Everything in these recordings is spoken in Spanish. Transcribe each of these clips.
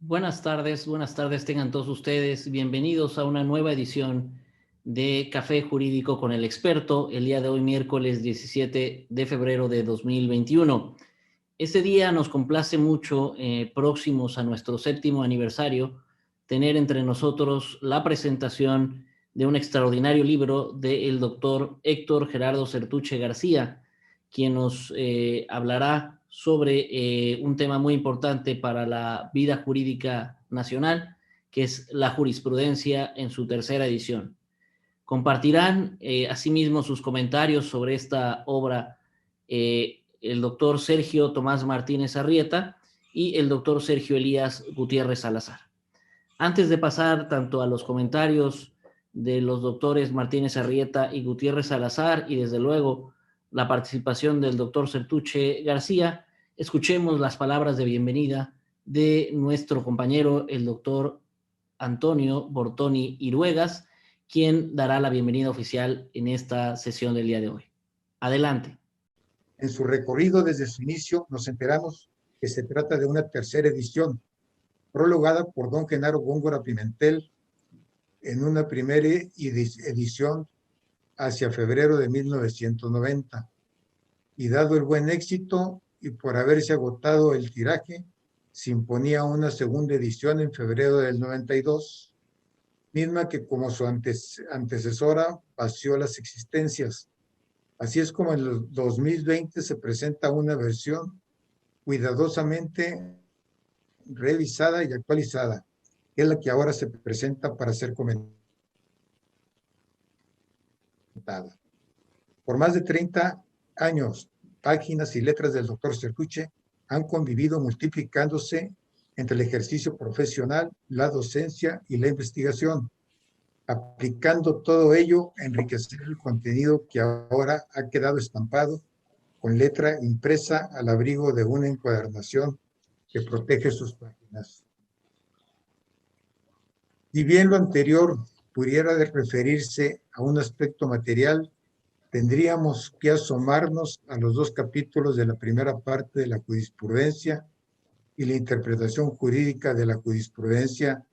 buenas tardes tengan todos ustedes. Bienvenidos a una nueva edición de Café Jurídico con el Experto, el día de hoy, miércoles 17 de febrero de 2021. Este día nos complace mucho, próximos a nuestro 7º aniversario, tener entre nosotros la presentación de un extraordinario libro del doctor Héctor Gerardo Sertuche García, quien nos hablará sobre un tema muy importante para la vida jurídica nacional, que es la jurisprudencia en su 3ª edición. Compartirán asimismo sus comentarios sobre esta obra el doctor Sergio Tomás Martínez Arrieta y el doctor Sergio Elías Gutiérrez Salazar. Antes de pasar tanto a los comentarios de los doctores Martínez Arrieta y Gutiérrez Salazar y desde luego la participación del doctor Sertuche García, escuchemos las palabras de bienvenida de nuestro compañero, el doctor Antonio Bortoni Iruegas, quien dará la bienvenida oficial en esta sesión del día de hoy. Adelante. En su recorrido desde su inicio nos enteramos que se trata de una 3ª edición, prologada por don Genaro Góngora Pimentel en una primera edición hacia febrero de 1990. Y dado el buen éxito y por haberse agotado el tiraje, se imponía una 2ª edición en febrero del 92, misma que como su antecesora vació las existencias. Así es como en el 2020 se presenta una versión cuidadosamente revisada y actualizada, que es la que ahora se presenta para ser comentada. Por más de 30 años, páginas y letras del doctor Sertuche han convivido multiplicándose entre el ejercicio profesional, la docencia y la investigación, aplicando todo ello a enriquecer el contenido que ahora ha quedado estampado con letra impresa al abrigo de una encuadernación que protege sus páginas. Si bien lo anterior pudiera referirse a un aspecto material, tendríamos que asomarnos a los 2 capítulos de la primera parte de la jurisprudencia y la interpretación jurídica de la jurisprudencia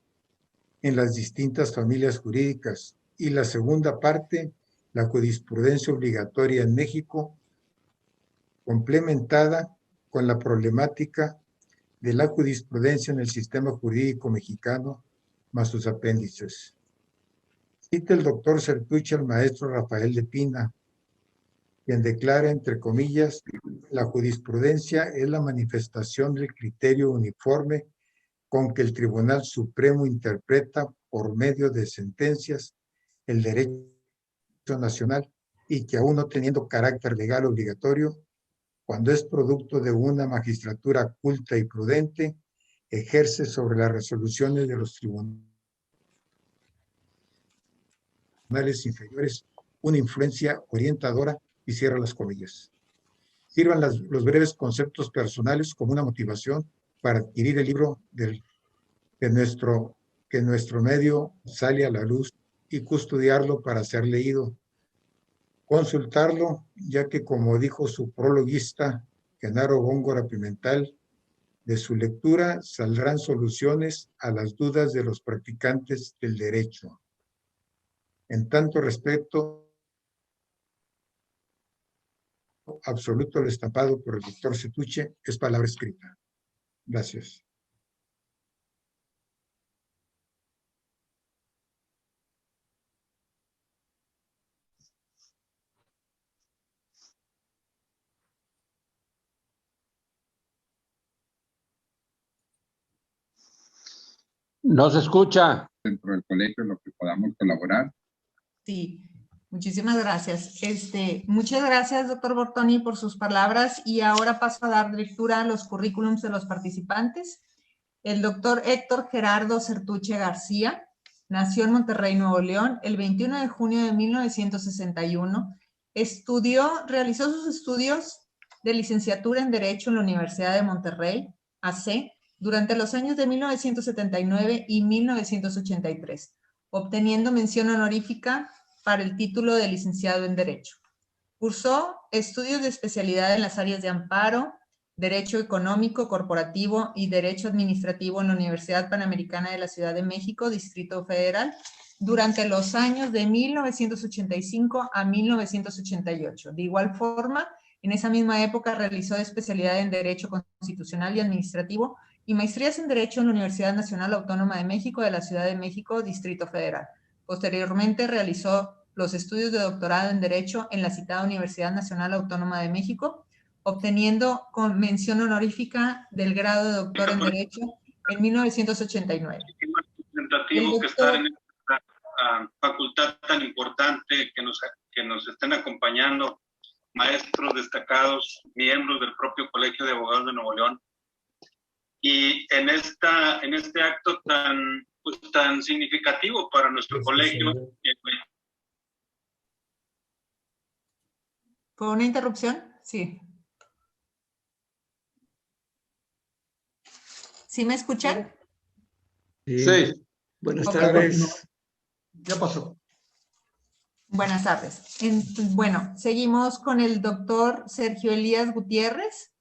en las distintas familias jurídicas, y la segunda parte, la jurisprudencia obligatoria en México, complementada con la problemática de la jurisprudencia en el sistema jurídico mexicano, más sus apéndices. Cita el doctor Sertuche al maestro Rafael de Pina, quien declara, entre comillas, la jurisprudencia es la manifestación del criterio uniforme con que el Tribunal Supremo interpreta por medio de sentencias el derecho nacional, y que aún no teniendo carácter legal obligatorio, cuando es producto de una magistratura culta y prudente, ejerce sobre las resoluciones de los tribunales inferiores una influencia orientadora, y cierra las comillas. Sirvan los breves conceptos personales como una motivación para adquirir el libro que nuestro medio sale a la luz, y custodiarlo para ser leído. Consultarlo, ya que, como dijo su prologuista, Genaro Góngora Pimentel, de su lectura saldrán soluciones a las dudas de los practicantes del derecho. En tanto respecto absoluto al estampado por el doctor Sertuche, es palabra escrita. Gracias. No se escucha. Dentro del colegio, lo que podamos colaborar. Sí, muchísimas gracias. Muchas gracias, doctor Bortoni, por sus palabras, y ahora paso a dar lectura a los currículums de los participantes. El doctor Héctor Gerardo Sertuche García nació en Monterrey, Nuevo León, el 21 de junio de 1961. Realizó sus estudios de licenciatura en Derecho en la Universidad de Monterrey, AC, durante los años de 1979 y 1983, obteniendo mención honorífica para el título de licenciado en Derecho. Cursó estudios de especialidad en las áreas de amparo, Derecho Económico, Corporativo y Derecho Administrativo en la Universidad Panamericana de la Ciudad de México, Distrito Federal, durante los años de 1985 a 1988. De igual forma, en esa misma época realizó especialidad en Derecho Constitucional y Administrativo y maestrías en Derecho en la Universidad Nacional Autónoma de México de la Ciudad de México, Distrito Federal. Posteriormente realizó los estudios de doctorado en Derecho en la citada Universidad Nacional Autónoma de México, obteniendo con mención honorífica del grado de doctor en Derecho en 1989. Representativo que estar en esta facultad tan importante, que nos estén acompañando maestros destacados, miembros del propio Colegio de Abogados de Nuevo León. Y en este acto tan significativo para nuestro colegio. ¿Fue una interrupción? Sí. ¿Sí me escuchan? Sí. Buenas Ok. tardes. Ya pasó. Buenas tardes. Bueno, seguimos con el doctor Sergio Elías Gutiérrez,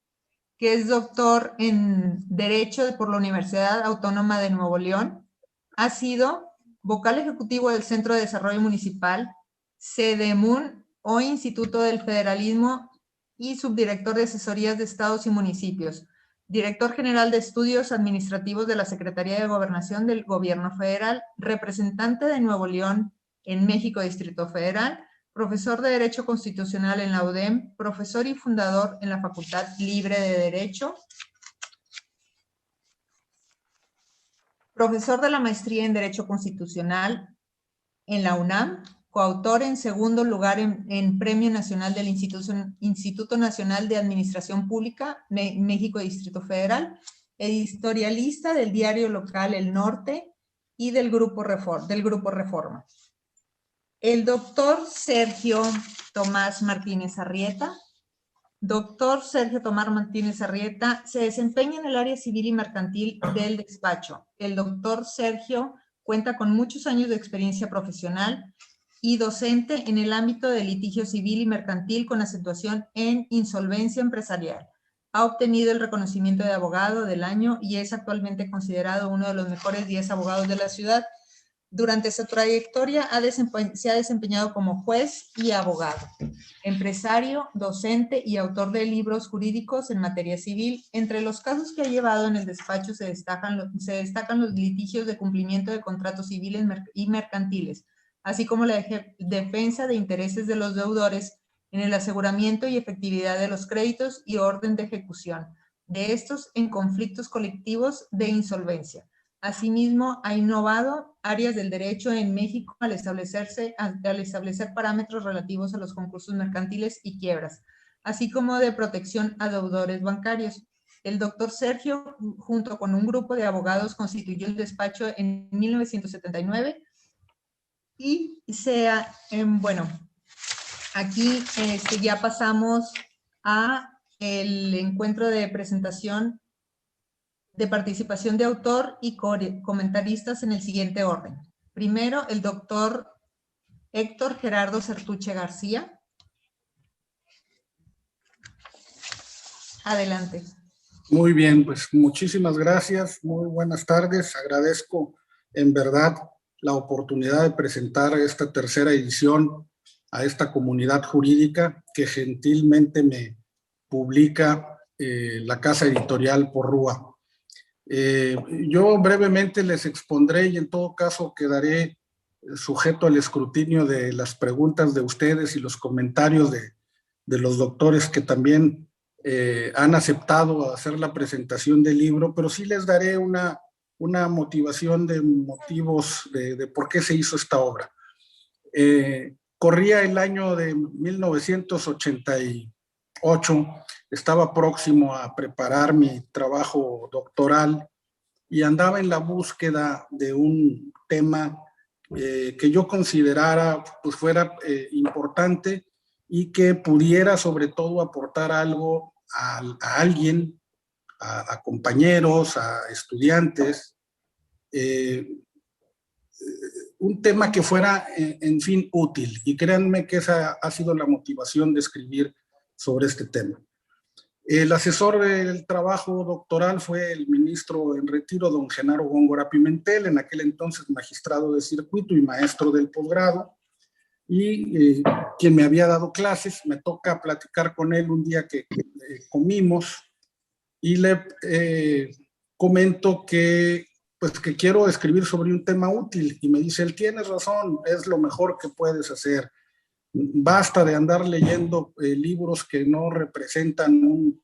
que es doctor en Derecho por la Universidad Autónoma de Nuevo León. Ha sido vocal ejecutivo del Centro de Desarrollo Municipal, CEDEMUN o Instituto del Federalismo y subdirector de asesorías de estados y municipios, director general de estudios administrativos de la Secretaría de Gobernación del Gobierno Federal, representante de Nuevo León en México, Distrito Federal, profesor de Derecho Constitucional en la UDEM, profesor y fundador en la Facultad Libre de Derecho, profesor de la Maestría en Derecho Constitucional en la UNAM, coautor en segundo lugar en Premio Nacional del Instituto Nacional de Administración Pública, México Distrito Federal, editorialista del diario local El Norte y del Grupo Reforma. El doctor Sergio Tomás Martínez Arrieta. Doctor Sergio Tomás Martínez Arrieta se desempeña en el área civil y mercantil del despacho. El doctor Sergio cuenta con muchos años de experiencia profesional y docente en el ámbito de litigio civil y mercantil con acentuación en insolvencia empresarial. Ha obtenido el reconocimiento de abogado del año y es actualmente considerado uno de los mejores 10 abogados de la ciudad. Durante su trayectoria se ha desempeñado como juez y abogado, empresario, docente y autor de libros jurídicos en materia civil. Entre los casos que ha llevado en el despacho se destacan los litigios de cumplimiento de contratos civiles y mercantiles, así como la defensa de intereses de los deudores en el aseguramiento y efectividad de los créditos y orden de ejecución de estos en conflictos colectivos de insolvencia. Asimismo, ha innovado áreas del derecho en México al establecer parámetros relativos a los concursos mercantiles y quiebras, así como de protección a deudores bancarios. El doctor Sergio, junto con un grupo de abogados, constituyó el despacho en 1979 y bueno, aquí ya pasamos a el encuentro de presentación de participación de autor y comentaristas en el siguiente orden. Primero, el doctor Héctor Gerardo Sertuche García. Adelante. Muy bien, pues muchísimas gracias, muy buenas tardes. Agradezco en verdad la oportunidad de presentar esta tercera edición a esta comunidad jurídica que gentilmente me publica la casa editorial Porrúa. Yo brevemente les expondré y en todo caso quedaré sujeto al escrutinio de las preguntas de ustedes y los comentarios de los doctores que también han aceptado hacer la presentación del libro, pero sí les daré una motivación de motivos de por qué se hizo esta obra. Corría el año de 1988, estaba próximo a preparar mi trabajo doctoral y andaba en la búsqueda de un tema que yo considerara pues fuera importante y que pudiera sobre todo aportar algo a alguien, a compañeros, a estudiantes, un tema que fuera, en fin, útil. Y créanme que esa ha sido la motivación de escribir sobre este tema. El asesor del trabajo doctoral fue el ministro en retiro, don Genaro Góngora Pimentel, en aquel entonces magistrado de circuito y maestro del posgrado, y quien me había dado clases. Me toca platicar con él un día que comimos, y le comento que, pues, que quiero escribir sobre un tema útil, y me dice él: tienes razón, es lo mejor que puedes hacer. Basta de andar leyendo libros que no representan un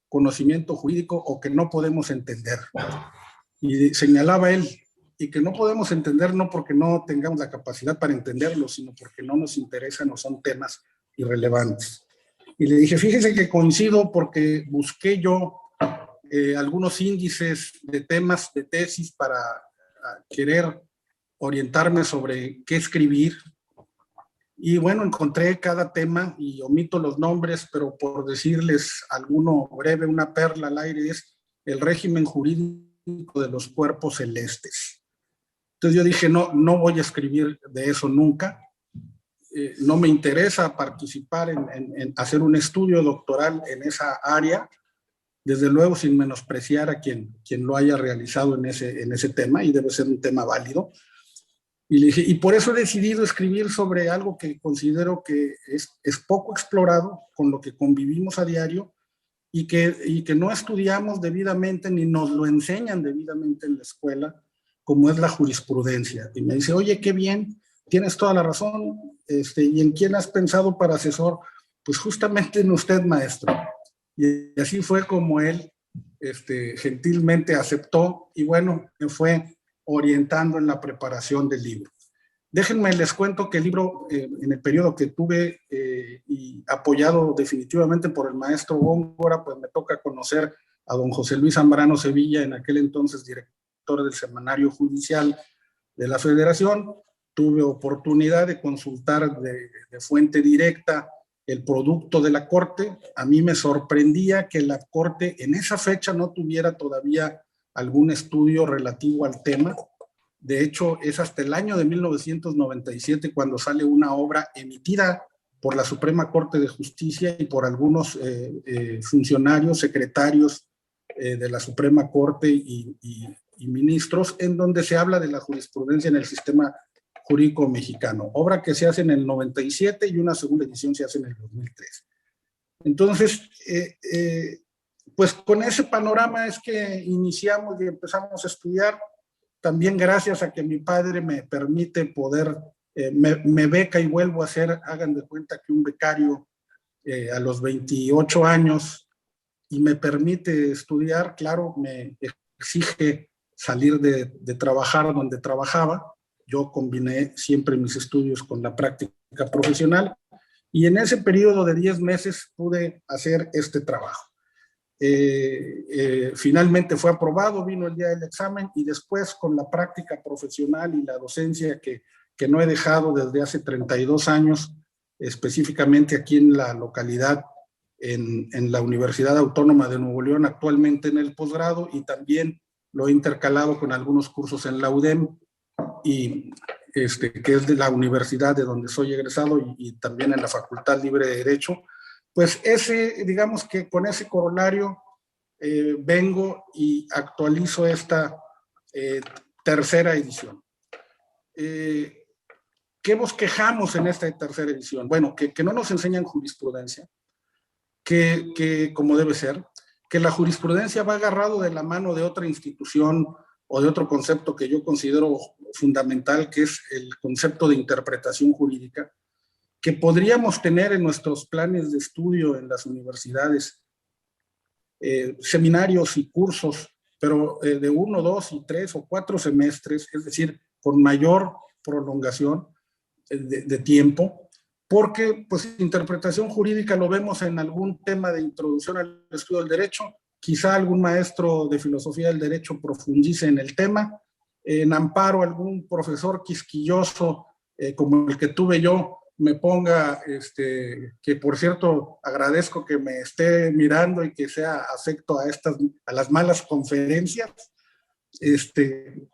conocimiento jurídico o que no podemos entender. Y señalaba él, y que no podemos entender no porque no tengamos la capacidad para entenderlo, sino porque no nos interesan o son temas irrelevantes. Y le dije: fíjese que coincido, porque busqué yo algunos índices de temas de tesis para querer orientarme sobre qué escribir. Y bueno, encontré cada tema, y omito los nombres, pero por decirles alguno breve, una perla al aire, es el régimen jurídico de los cuerpos celestes. Entonces yo dije: no voy a escribir de eso nunca. No me interesa participar en hacer un estudio doctoral en esa área, desde luego sin menospreciar a quien lo haya realizado en ese tema, y debe ser un tema válido. Y le dije, y por eso he decidido escribir sobre algo que considero que es poco explorado, con lo que convivimos a diario, y que no estudiamos debidamente ni nos lo enseñan debidamente en la escuela, como es la jurisprudencia. Y me dice: oye, qué bien, tienes toda la razón. ¿Y en quién has pensado para asesor? Pues justamente en usted, maestro. Y así fue como él gentilmente aceptó, y bueno, me fue orientando en la preparación del libro. Déjenme les cuento que el libro, en el periodo que tuve y apoyado definitivamente por el maestro Góngora, pues me toca conocer a don José Luis Zambrano Sevilla, en aquel entonces director del Semanario Judicial de la Federación. Tuve oportunidad de consultar de fuente directa el producto de la Corte. A mí me sorprendía que la Corte en esa fecha no tuviera todavía algún estudio relativo al tema. De hecho, es hasta el año de 1997 cuando sale una obra emitida por la Suprema Corte de Justicia y por algunos funcionarios, secretarios de la Suprema Corte y ministros, en donde se habla de la jurisprudencia en el sistema jurídico mexicano. Obra que se hace en el 97 y una segunda edición se hace en el 2003. Entonces, pues con ese panorama es que iniciamos y empezamos a estudiar. También gracias a que mi padre me permite poder, me beca y vuelvo a ser, hagan de cuenta que un becario a los 28 años, y me permite estudiar. Claro, me exige salir de trabajar donde trabajaba. Yo combiné siempre mis estudios con la práctica profesional, y en ese periodo de 10 meses pude hacer este trabajo. Finalmente fue aprobado, vino el día del examen, y después con la práctica profesional y la docencia que no he dejado desde hace 32 años, específicamente aquí en la localidad, en la Universidad Autónoma de Nuevo León, actualmente en el posgrado, y también lo he intercalado con algunos cursos en la UDEM, y que es de la universidad de donde soy egresado, y también en la Facultad Libre de Derecho. Pues digamos que con ese corolario vengo y actualizo esta tercera edición. ¿Qué bosquejamos en esta tercera edición? Bueno, que no nos enseñan jurisprudencia, que como debe ser, que la jurisprudencia va agarrado de la mano de otra institución o de otro concepto que yo considero fundamental, que es el concepto de interpretación jurídica, que podríamos tener en nuestros planes de estudio en las universidades, seminarios y cursos, pero de 1, 2 y 3 o 4 semestres, es decir, con mayor prolongación de tiempo, porque pues interpretación jurídica lo vemos en algún tema de introducción al estudio del derecho. Quizá algún maestro de filosofía del derecho profundice en el tema. En amparo, algún profesor quisquilloso como el que tuve yo me ponga, que por cierto agradezco que me esté mirando y que sea afecto a las malas conferencias, se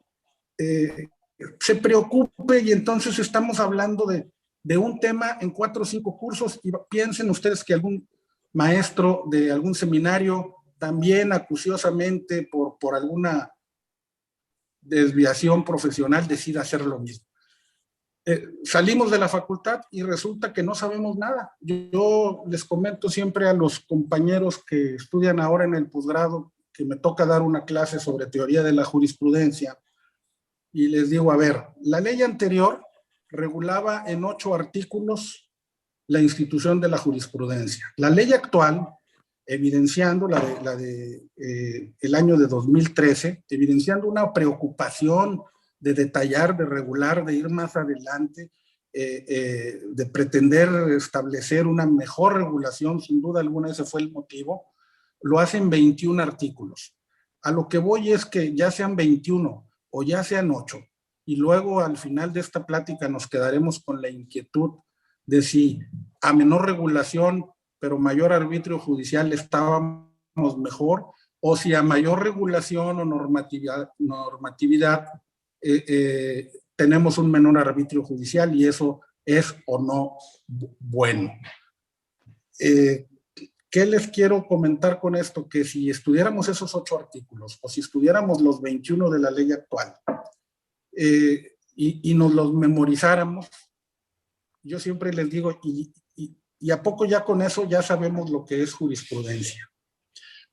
preocupe, y entonces estamos hablando de un tema en 4 o 5 cursos, y piensen ustedes que algún maestro de algún seminario, también acuciosamente por alguna desviación profesional decida hacer lo mismo. Salimos de la facultad y resulta que no sabemos nada. Yo les comento siempre a los compañeros que estudian ahora en el posgrado que me toca dar una clase sobre teoría de la jurisprudencia y les digo, a ver, la ley anterior regulaba en 8 artículos la institución de la jurisprudencia. La ley actual, evidenciando el año de 2013, evidenciando una preocupación de detallar, de regular, de ir más adelante, de pretender establecer una mejor regulación, sin duda alguna ese fue el motivo, lo hacen 21 artículos. A lo que voy es que ya sean 21 o ya sean 8, y luego al final de esta plática nos quedaremos con la inquietud de si a menor regulación pero mayor arbitrio judicial estábamos mejor, o si a mayor regulación o normatividad tenemos un menor arbitrio judicial y eso es o no bueno. ¿Qué les quiero comentar con esto? Que si estudiáramos esos 8 artículos o si estudiáramos los 21 de la ley actual y nos los memorizáramos, yo siempre les digo, y a poco ya con eso ya sabemos lo que es jurisprudencia.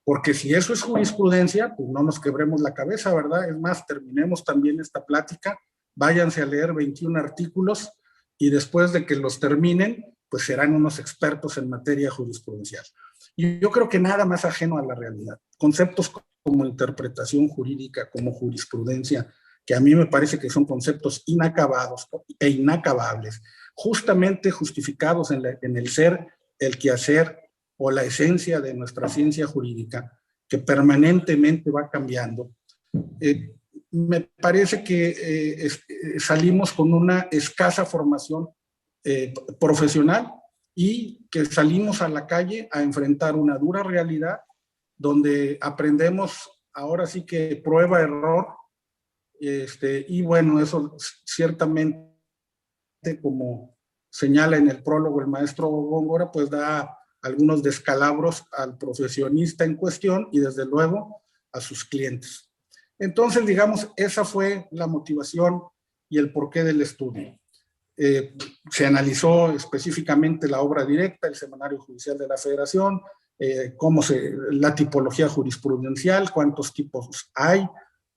Porque si eso es jurisprudencia, pues no nos quebremos la cabeza, ¿verdad? Es más, terminemos también esta plática, váyanse a leer 21 artículos y después de que los terminen, pues serán unos expertos en materia jurisprudencial. Y yo creo que nada más ajeno a la realidad. Conceptos como interpretación jurídica, como jurisprudencia, que a mí me parece que son conceptos inacabados e inacabables, justamente justificados en el ser, el quehacer o la esencia de nuestra ciencia jurídica, que permanentemente va cambiando. Me parece que salimos con una escasa formación profesional y que salimos a la calle a enfrentar una dura realidad donde aprendemos ahora sí que prueba, error, y bueno, eso ciertamente, como señala en el prólogo el maestro Góngora, pues da algunos descalabros al profesionista en cuestión y desde luego a sus clientes. Entonces, digamos, esa fue la motivación y el porqué del estudio. Se analizó específicamente la obra directa, el Semanario Judicial de la Federación, la tipología jurisprudencial, cuántos tipos hay,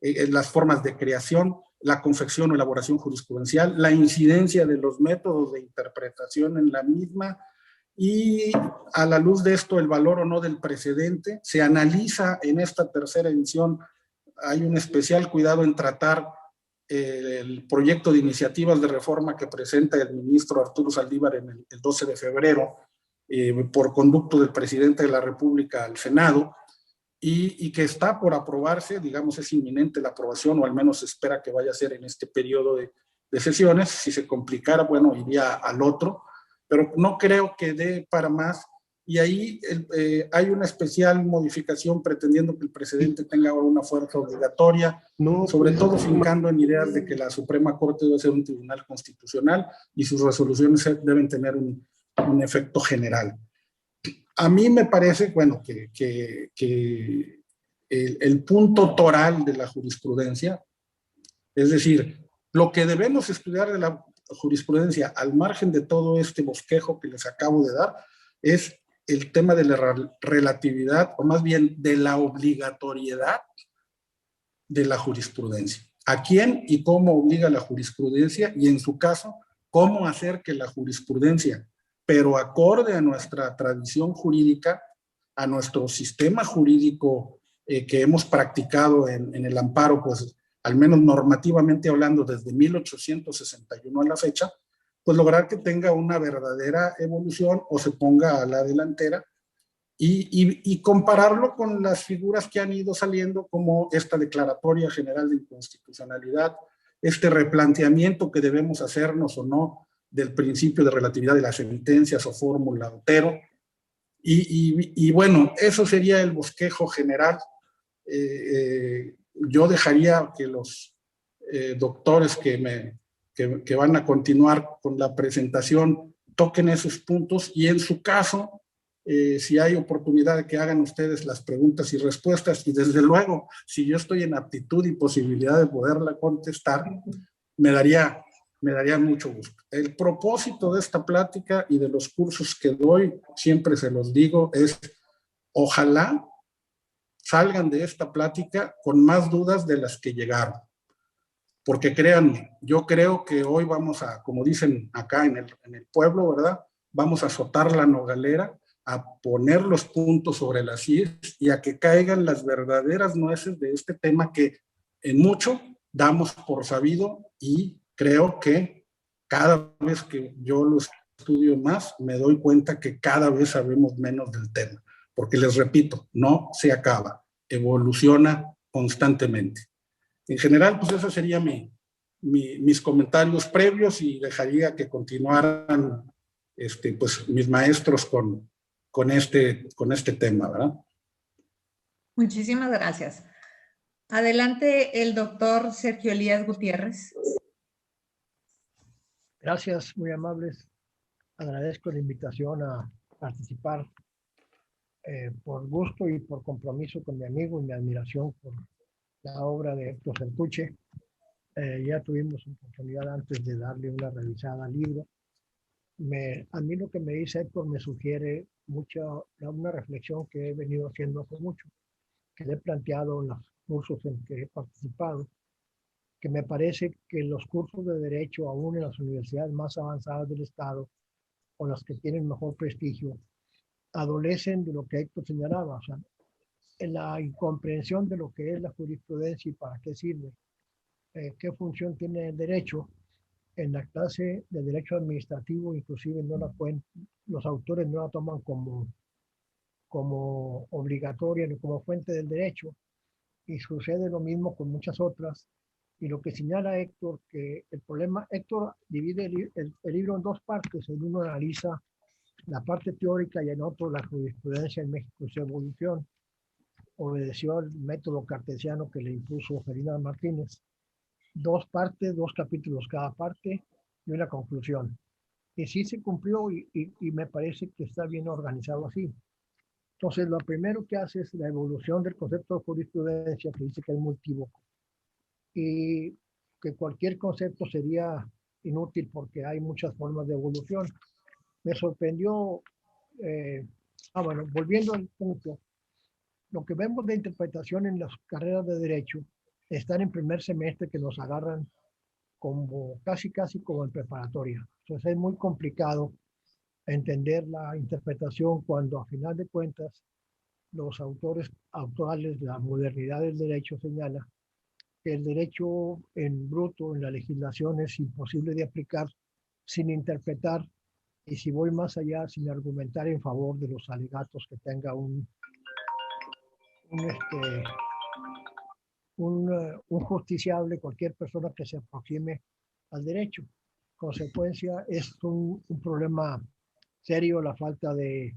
las formas de creación, la confección o elaboración jurisprudencial, la incidencia de los métodos de interpretación en la misma, y a la luz de esto el valor o no del precedente. Se analiza en esta tercera edición, hay un especial cuidado en tratar el proyecto de iniciativas de reforma que presenta el ministro Arturo Saldívar el 12 de febrero por conducto del presidente de la República al Senado, y que está por aprobarse, digamos, es inminente la aprobación, o al menos se espera que vaya a ser en este periodo de sesiones. Si se complicara, bueno, iría al otro, pero no creo que dé para más, y ahí hay una especial modificación pretendiendo que el precedente tenga ahora una fuerza obligatoria, sobre todo fincando en ideas de que la Suprema Corte debe ser un tribunal constitucional y sus resoluciones deben tener un efecto general. A mí me parece, bueno, que el punto toral de la jurisprudencia, es decir, lo que debemos estudiar de la jurisprudencia al margen de todo este bosquejo que les acabo de dar, es el tema de la relatividad, o más bien de la obligatoriedad de la jurisprudencia. ¿A quién y cómo obliga la jurisprudencia? Y en su caso, ¿cómo hacer que la jurisprudencia, pero acorde a nuestra tradición jurídica, a nuestro sistema jurídico que hemos practicado en el amparo, pues al menos normativamente hablando desde 1861 a la fecha, pues lograr que tenga una verdadera evolución o se ponga a la delantera y compararlo con las figuras que han ido saliendo, como esta Declaratoria General de Inconstitucionalidad, este replanteamiento que debemos hacernos o no del principio de relatividad de las sentencias o fórmula Otero. Y bueno, eso sería el bosquejo general. Yo dejaría que los doctores que van a continuar con la presentación toquen esos puntos y en su caso si hay oportunidad de que hagan ustedes las preguntas y respuestas, y desde luego, si yo estoy en aptitud y posibilidad de poderla contestar, me daría mucho gusto. El propósito de esta plática y de los cursos que doy, siempre se los digo, es ojalá salgan de esta plática con más dudas de las que llegaron. Porque créanme, yo creo que hoy vamos a, como dicen acá en el pueblo, ¿verdad? Vamos a azotar la nogalera, a poner los puntos sobre las íes y a que caigan las verdaderas nueces de este tema que en mucho damos por sabido, y creo que cada vez que yo lo estudio más, me doy cuenta que cada vez sabemos menos del tema. Porque les repito, no se acaba, evoluciona constantemente. En general, pues esos serían mis comentarios previos, y dejaría que continuaran pues, mis maestros con este tema, ¿verdad? Muchísimas gracias. Adelante el doctor Sergio Elías Gutiérrez. Gracias, muy amables. Agradezco la invitación a participar por gusto y por compromiso con mi amigo y mi admiración por la obra de Héctor Sertuche. Ya tuvimos oportunidad antes de darle una revisada al libro. A mí lo que me dice Héctor me sugiere una reflexión que he venido haciendo hace mucho, que le he planteado en los cursos en que he participado, que me parece que los cursos de Derecho, aún en las universidades más avanzadas del Estado, o las que tienen mejor prestigio, adolecen de lo que Héctor señalaba, o sea, en la incomprensión de lo que es la jurisprudencia y para qué sirve, qué función tiene el derecho. En la clase de Derecho Administrativo, inclusive los autores no la toman como obligatoria ni como fuente del derecho, y sucede lo mismo con muchas otras. Y lo que señala Héctor, que el problema, Héctor divide el libro en dos partes. En uno analiza la parte teórica y en otro la jurisprudencia en México y su evolución. Obedeció al método cartesiano que le impuso Ferdinand Martínez. Dos partes, dos capítulos cada parte y una conclusión. Y sí se cumplió, y me parece que está bien organizado así. Entonces, lo primero que hace es la evolución del concepto de jurisprudencia, que dice que es multívoco, y que cualquier concepto sería inútil porque hay muchas formas de evolución. Me sorprendió, bueno, volviendo al punto, lo que vemos de interpretación en las carreras de Derecho están en primer semestre, que nos agarran como casi como en preparatoria. Entonces es muy complicado entender la interpretación cuando a final de cuentas los autores actuales de la modernidad del derecho señalan que el derecho en bruto, en la legislación, es imposible de aplicar sin interpretar, y si voy más allá, sin argumentar en favor de los alegatos que tenga un justiciable, cualquier persona que se aproxime al derecho. Consecuencia, es un problema serio la falta de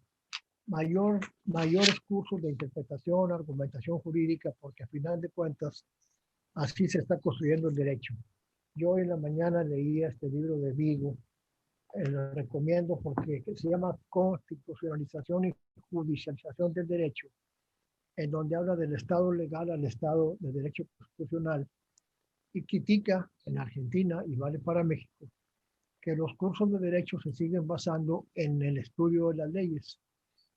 mayores cursos de interpretación, argumentación jurídica, porque a final de cuentas así se está construyendo el derecho. Yo en la mañana leía este libro de Vigo, lo recomiendo porque se llama Constitucionalización y Judicialización del Derecho, en donde habla del Estado legal al Estado de Derecho Constitucional, y critica en Argentina, y vale para México, que los cursos de Derecho se siguen basando en el estudio de las leyes,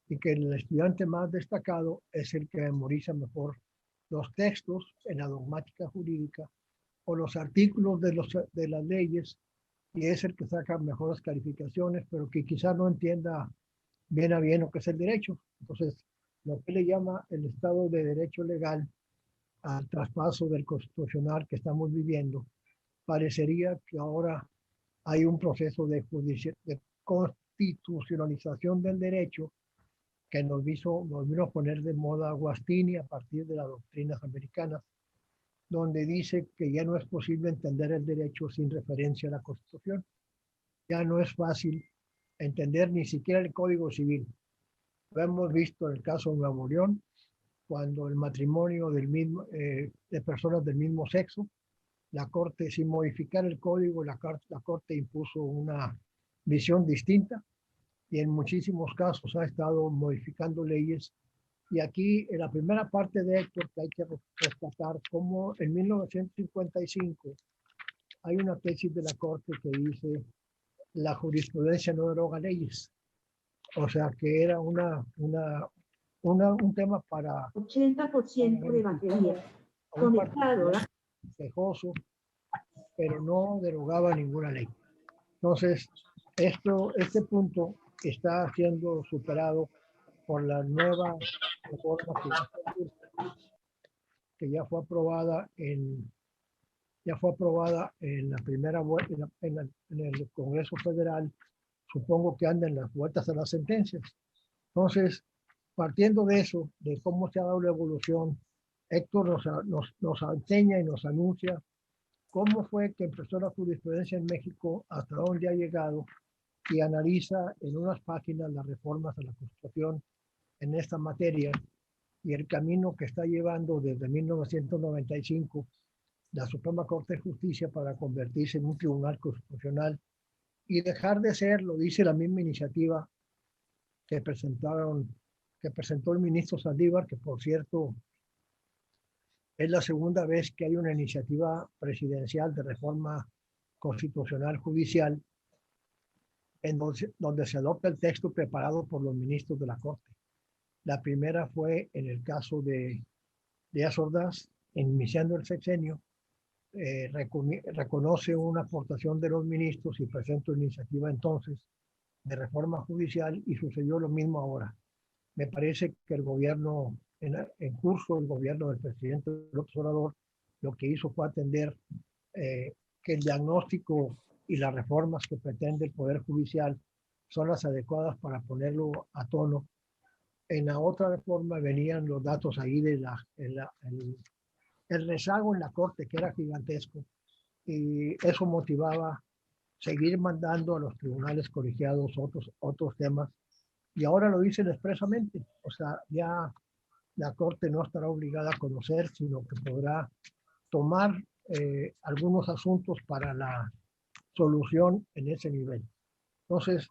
y que el estudiante más destacado es el que memoriza mejor los textos en la dogmática jurídica o los artículos de las leyes, y es el que saca mejores calificaciones, pero que quizá no entienda bien a bien lo que es el derecho. Entonces, lo que le llama el Estado de Derecho legal al traspaso del constitucional que estamos viviendo, parecería que ahora hay un proceso de constitucionalización del derecho que nos vino a poner de moda Guastini a partir de las doctrinas americanas, donde dice que ya no es posible entender el derecho sin referencia a la Constitución. Ya no es fácil entender ni siquiera el Código Civil. Lo hemos visto en el caso de Nuevo León, cuando el matrimonio de personas del mismo sexo, la Corte, sin modificar el código, la Corte impuso una visión distinta, y en muchísimos casos ha estado modificando leyes. Y aquí, en la primera parte de Héctor, que hay que rescatar, como en 1955 hay una tesis de la Corte que dice la jurisprudencia no deroga leyes. O sea, que era un tema para 80% de batería. un Conectado. particular quejoso, pero no derogaba ninguna ley. Entonces, este punto está siendo superado por la nueva reforma que ya fue aprobada en la primera vuelta en el Congreso Federal. Supongo que anda en las vueltas a las sentencias. Entonces, partiendo de eso, de cómo se ha dado la evolución, Héctor nos enseña y nos anuncia cómo fue que empezó la jurisprudencia en México, hasta dónde ha llegado, y analiza en unas páginas las reformas a la Constitución en esta materia y el camino que está llevando desde 1995 la Suprema Corte de Justicia para convertirse en un tribunal constitucional y dejar de ser, lo dice la misma iniciativa que presentó el ministro Saldívar, que por cierto es la segunda vez que hay una iniciativa presidencial de reforma constitucional judicial en donde se adopta el texto preparado por los ministros de la Corte. La primera fue en el caso de Díaz Ordaz, iniciando el sexenio, reconoce una aportación de los ministros y presenta una iniciativa entonces de reforma judicial, y sucedió lo mismo ahora. Me parece que el gobierno, en curso el gobierno del presidente López Obrador, lo que hizo fue atender que el diagnóstico y las reformas que pretende el Poder Judicial son las adecuadas para ponerlo a tono. En la otra reforma venían los datos ahí de el rezago en la Corte, que era gigantesco, y eso motivaba seguir mandando a los tribunales colegiados otros temas, y ahora lo dicen expresamente. O sea, ya la Corte no estará obligada a conocer, sino que podrá tomar algunos asuntos para la solución en ese nivel. Entonces,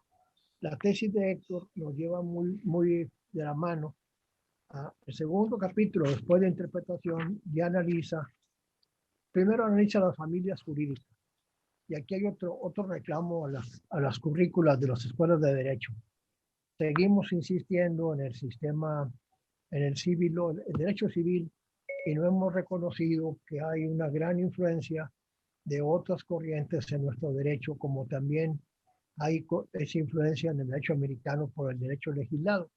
la tesis de Héctor nos lleva muy de la mano. El segundo capítulo, después de interpretación, ya primero analiza las familias jurídicas. Y aquí hay otro reclamo a las currículas de las escuelas de derecho. Seguimos insistiendo en el sistema, en el derecho civil, y no hemos reconocido que hay una gran influencia de otras corrientes en nuestro derecho, como también hay esa influencia en el derecho americano por el derecho legislado.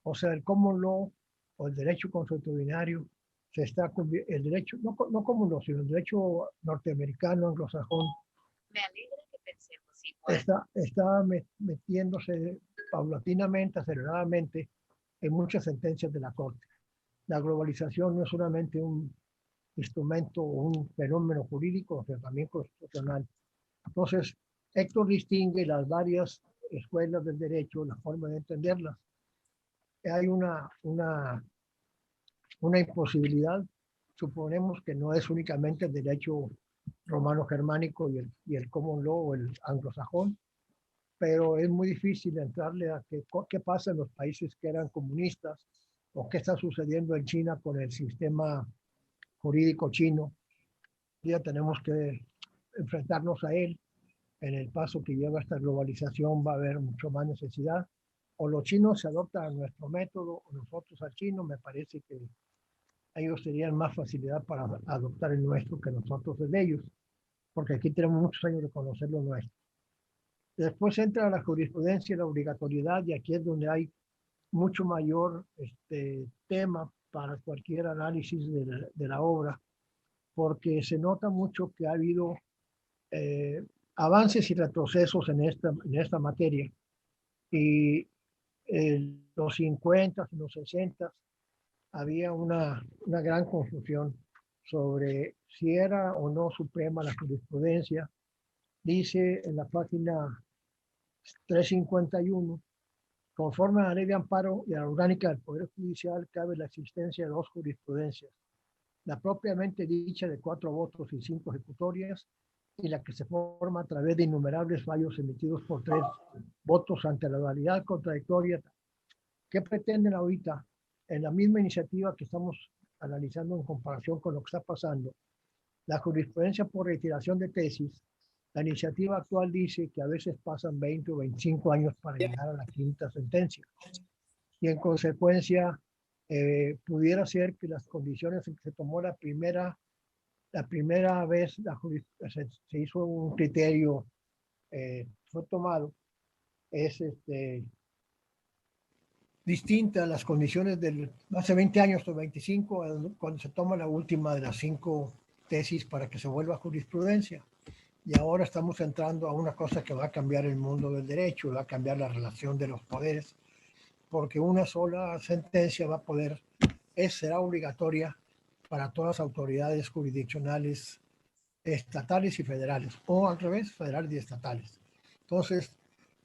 O sea, el common law o el derecho consuetudinario el derecho, no common law, sino el derecho norteamericano, anglosajón, Me alegra que pensemos igual. está metiéndose paulatinamente, aceleradamente, en muchas sentencias de la Corte. La globalización no es solamente un instrumento o un fenómeno jurídico, sino también constitucional. Entonces, Héctor distingue las varias escuelas del derecho, la forma de entenderlas. Hay una imposibilidad. Suponemos que no es únicamente el derecho romano-germánico y el common law o el anglosajón, pero es muy difícil entrarle a qué pasa en los países que eran comunistas o qué está sucediendo en China con el sistema jurídico chino. Ya tenemos que enfrentarnos a él. En el paso que lleva esta globalización va a haber mucho más necesidad. O los chinos se adoptan a nuestro método o nosotros al chino. Me parece que ellos tenían más facilidad para adoptar el nuestro que nosotros el de ellos, porque aquí tenemos muchos años de conocer lo nuestro. Después entra la jurisprudencia y la obligatoriedad, y aquí es donde hay mucho mayor tema para cualquier análisis de la obra, porque se nota mucho que ha habido avances y retrocesos en esta materia. Y en los 50 y los 60 había una gran confusión sobre si era o no suprema la jurisprudencia. Dice en la página 351, conforme a la ley de amparo y a la orgánica del Poder Judicial, cabe la existencia de dos jurisprudencias: la propiamente dicha de 4 votos y 5 ejecutorias, y la que se forma a través de innumerables fallos emitidos por 3 votos ante la dualidad contradictoria. ¿Qué pretenden ahorita? En la misma iniciativa que estamos analizando en comparación con lo que está pasando, la jurisprudencia por retiración de tesis, la iniciativa actual dice que a veces pasan 20 o 25 años para llegar a la quinta sentencia. Y en consecuencia, pudiera ser que las condiciones en que se tomó la primera vez se hizo un criterio, fue tomado, es distinta a las condiciones del hace 20 años o 25, cuando se toma la última de las 5 tesis para que se vuelva jurisprudencia. Y ahora estamos entrando a una cosa que va a cambiar el mundo del derecho, va a cambiar la relación de los poderes, porque una sola sentencia va a poder, será obligatoria para todas las autoridades jurisdiccionales estatales y federales, o al revés, federales y estatales. Entonces,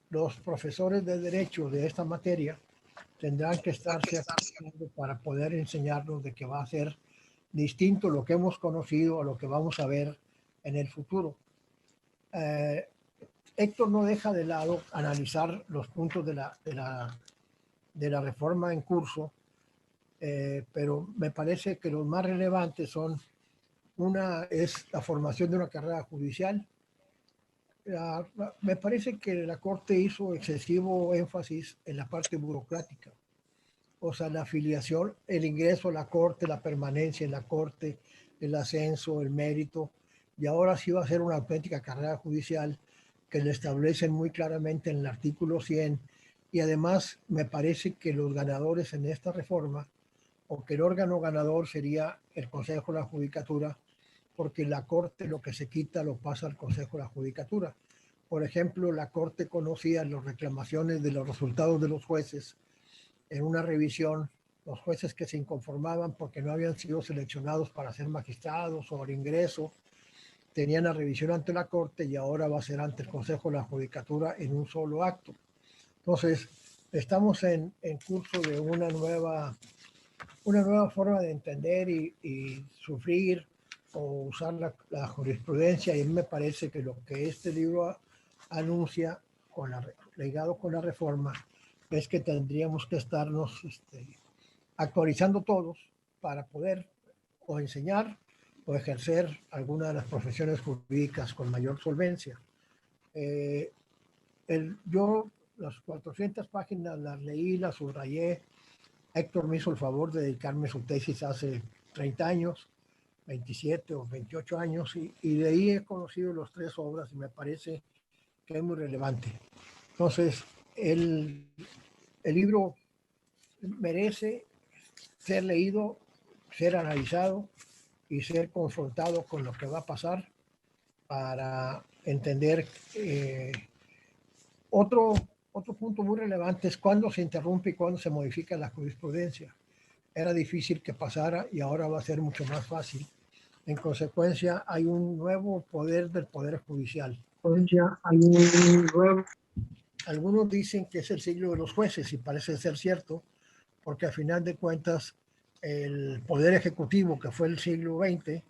los profesores de derecho de esta materia tendrán que estarse actualizando para poder enseñarnos de que va a ser distinto lo que hemos conocido a lo que vamos a ver en el futuro. Héctor no deja de lado analizar los puntos de la reforma en curso, pero me parece que los más relevantes son: una es la formación de una carrera judicial. Me parece que la Corte hizo excesivo énfasis en la parte burocrática, o sea, la afiliación, el ingreso a la Corte, la permanencia en la Corte, el ascenso, el mérito, y ahora sí va a ser una auténtica carrera judicial que le establecen muy claramente en el artículo 100, y además me parece que los ganadores en esta reforma, o que el órgano ganador sería el Consejo de la Judicatura, porque la Corte lo que se quita lo pasa al Consejo de la Judicatura. Por ejemplo, la Corte conocía las reclamaciones de los resultados de los jueces en una revisión, los jueces que se inconformaban porque no habían sido seleccionados para ser magistrados o al ingreso, tenían la revisión ante la Corte, y ahora va a ser ante el Consejo de la Judicatura en un solo acto. Entonces, estamos en curso de una nueva forma de entender y sufrir o usar la jurisprudencia, y a mí me parece que lo que este libro anuncia, ligado con la reforma, es que tendríamos que estarnos actualizando todos para poder o enseñar o ejercer alguna de las profesiones jurídicas con mayor solvencia. Yo las 400 páginas las leí, las subrayé. Héctor me hizo el favor de dedicarme su tesis hace 30 años, 27 o 28 años, y de ahí he conocido las 3 obras y me parece que es muy relevante. Entonces, el libro merece ser leído, ser analizado y ser confrontado con lo que va a pasar para entender. Otro punto muy relevante es cuándo se interrumpe y cuándo se modifica la jurisprudencia. Era difícil que pasara y ahora va a ser mucho más fácil. En consecuencia, hay un nuevo poder del Poder Judicial. Algunos dicen que es el siglo de los jueces, y parece ser cierto, porque a final de cuentas el Poder Ejecutivo, que fue el siglo XX,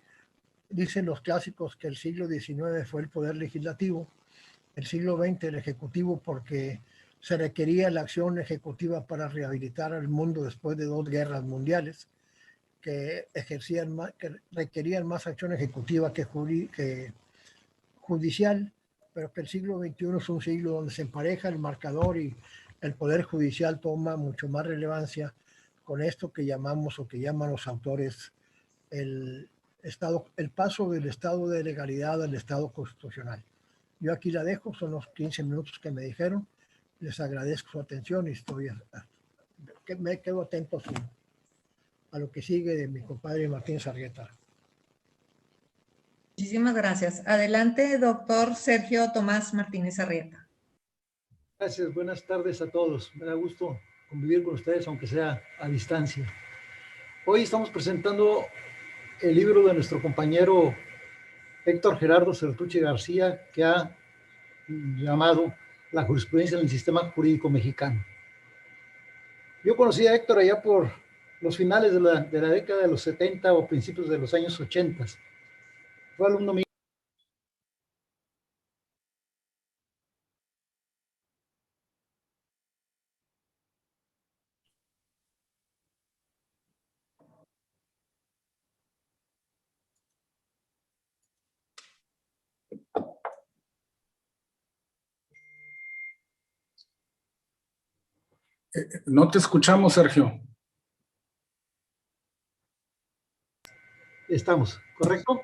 dicen los clásicos que el siglo XIX fue el Poder Legislativo, el siglo XX el Ejecutivo, porque se requería la acción ejecutiva para rehabilitar al mundo después de 2 guerras mundiales, que requerían más acción ejecutiva que judicial, pero que el siglo XXI es un siglo donde se empareja el marcador y el Poder Judicial toma mucho más relevancia con esto que llamamos, o que llaman los autores, el paso del estado de legalidad al estado constitucional. Yo aquí la dejo, son los 15 minutos que me dijeron. Les agradezco su atención y me quedo atento a lo que sigue de mi compadre Martín Sarrieta. Muchísimas gracias. Adelante, doctor Sergio Tomás Martínez Sarrieta. Gracias, buenas tardes a todos. Me da gusto convivir con ustedes, aunque sea a distancia. Hoy estamos presentando el libro de nuestro compañero Héctor Gerardo Sertuche García, que ha llamado La jurisprudencia en el sistema jurídico mexicano. Yo conocí a Héctor allá por los finales de la década de los 70 o principios de los años 80. Fue alumno mío No te escuchamos, Sergio. Estamos, ¿correcto?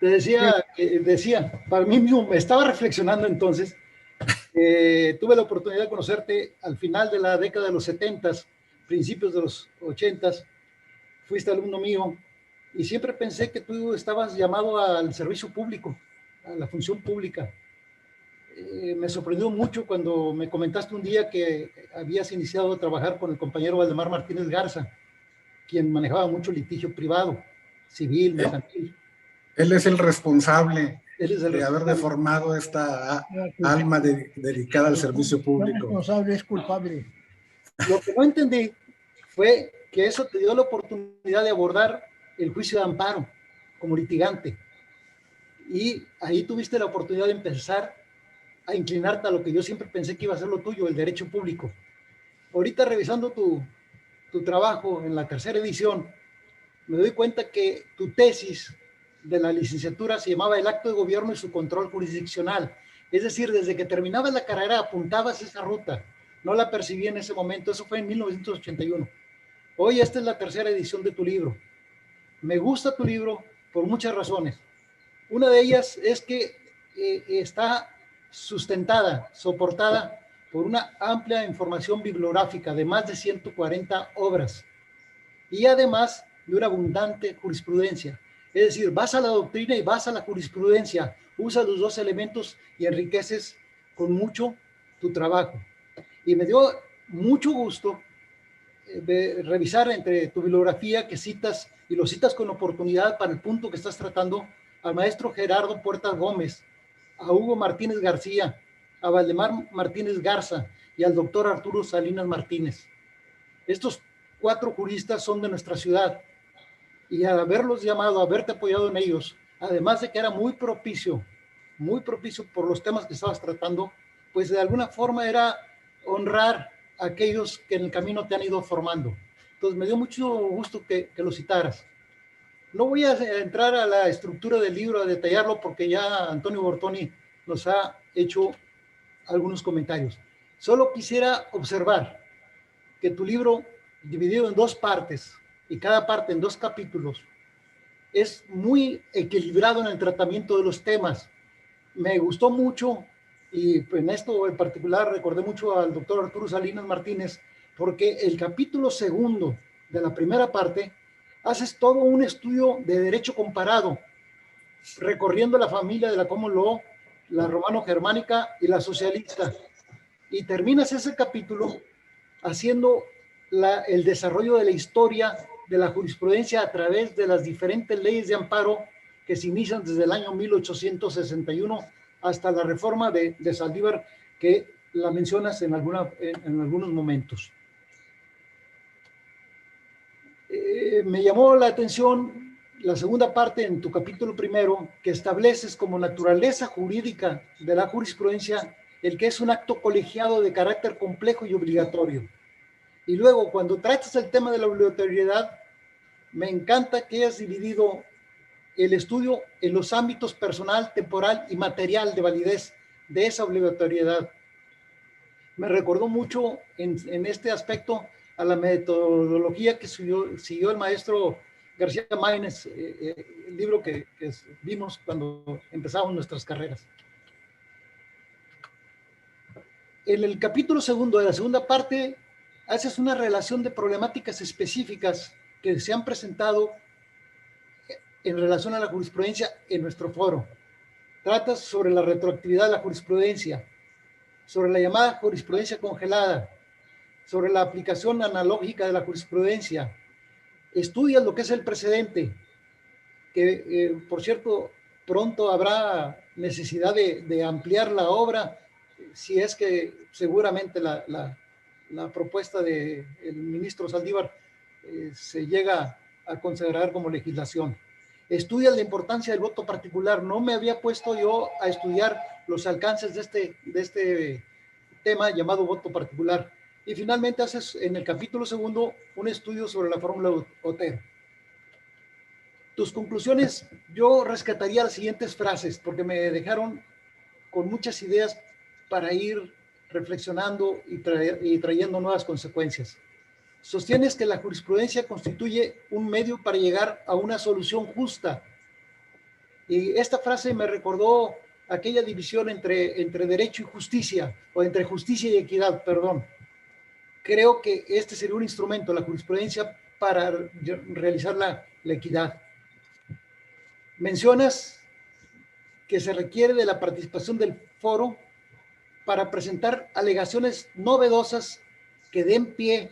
Te decía, para mí mismo, me estaba reflexionando entonces, tuve la oportunidad de conocerte al final de la década de los 70s, principios de los 80s, fuiste alumno mío, y siempre pensé que tú estabas llamado al servicio público, a la función pública. Me sorprendió mucho cuando me comentaste un día que habías iniciado a trabajar con el compañero Valdemar Martínez Garza, quien manejaba mucho litigio privado, civil, mercantil. Él es el responsable de haber deformado esta alma dedicada al servicio público. El responsable es culpable. Lo que no entendí fue que eso te dio la oportunidad de abordar el juicio de amparo como litigante. Y ahí tuviste la oportunidad de empezar a inclinarte a lo que yo siempre pensé que iba a ser lo tuyo, el derecho público. Ahorita revisando tu trabajo en la tercera edición, me doy cuenta que tu tesis de la licenciatura se llamaba El acto de gobierno y su control jurisdiccional. Es decir, desde que terminabas la carrera apuntabas esa ruta. No la percibí en ese momento. Eso fue en 1981. Hoy esta es la tercera edición de tu libro. Me gusta tu libro por muchas razones. Una de ellas es que está sustentada, soportada por una amplia información bibliográfica de más de 140 obras y además de una abundante jurisprudencia. Es decir, vas a la doctrina y vas a la jurisprudencia, usas los dos elementos y enriqueces con mucho tu trabajo. Y me dio mucho gusto revisar entre tu bibliografía que citas, y lo citas con oportunidad para el punto que estás tratando, al maestro Gerardo Puertas Gómez, a Hugo Martínez García, a Valdemar Martínez Garza y al doctor Arturo Salinas Martínez. Estos 4 juristas son de nuestra ciudad y al haberlos llamado, haberte apoyado en ellos, además de que era muy propicio por los temas que estabas tratando, pues de alguna forma era honrar a aquellos que en el camino te han ido formando. Entonces me dio mucho gusto que lo citaras. No voy a entrar a la estructura del libro, a detallarlo, porque ya Antonio Bortoni nos ha hecho algunos comentarios. Solo quisiera observar que tu libro, dividido en 2 partes, y cada parte en 2 capítulos, es muy equilibrado en el tratamiento de los temas. Me gustó mucho, y en esto en particular recordé mucho al doctor Arturo Salinas Martínez, porque el capítulo 2 de la primera parte haces todo un estudio de derecho comparado, recorriendo la familia de la common law, la romano-germánica y la socialista, y terminas ese capítulo haciendo el desarrollo de la historia de la jurisprudencia a través de las diferentes leyes de amparo que se inician desde el año 1861 hasta la reforma de Saldívar, que la mencionas en algunos momentos. Me llamó la atención la segunda parte en tu capítulo 1, que estableces como naturaleza jurídica de la jurisprudencia el que es un acto colegiado de carácter complejo y obligatorio. Y luego, cuando tratas el tema de la obligatoriedad, me encanta que hayas dividido el estudio en los ámbitos personal, temporal y material de validez de esa obligatoriedad. Me recordó mucho en este aspecto a la metodología que siguió el maestro García Maínez, el libro que vimos cuando empezamos nuestras carreras. En el capítulo 2 de la segunda parte, haces una relación de problemáticas específicas que se han presentado en relación a la jurisprudencia en nuestro foro. Tratas sobre la retroactividad de la jurisprudencia, sobre la llamada jurisprudencia congelada, sobre la aplicación analógica de la jurisprudencia. Estudias lo que es el precedente, que por cierto, pronto habrá necesidad de ampliar la obra, si es que seguramente la propuesta del ministro Saldívar se llega a considerar como legislación. Estudia la importancia del voto particular. No me había puesto yo a estudiar los alcances de este tema llamado voto particular. Y finalmente haces en el capítulo 2 un estudio sobre la fórmula Otero. Tus conclusiones, yo rescataría las siguientes frases porque me dejaron con muchas ideas para ir reflexionando y trayendo nuevas consecuencias. Sostienes que la jurisprudencia constituye un medio para llegar a una solución justa. Y esta frase me recordó aquella división entre derecho y justicia, o entre justicia y equidad, perdón. Creo que este sería un instrumento, la jurisprudencia, para realizar la equidad. Mencionas que se requiere de la participación del foro para presentar alegaciones novedosas que den pie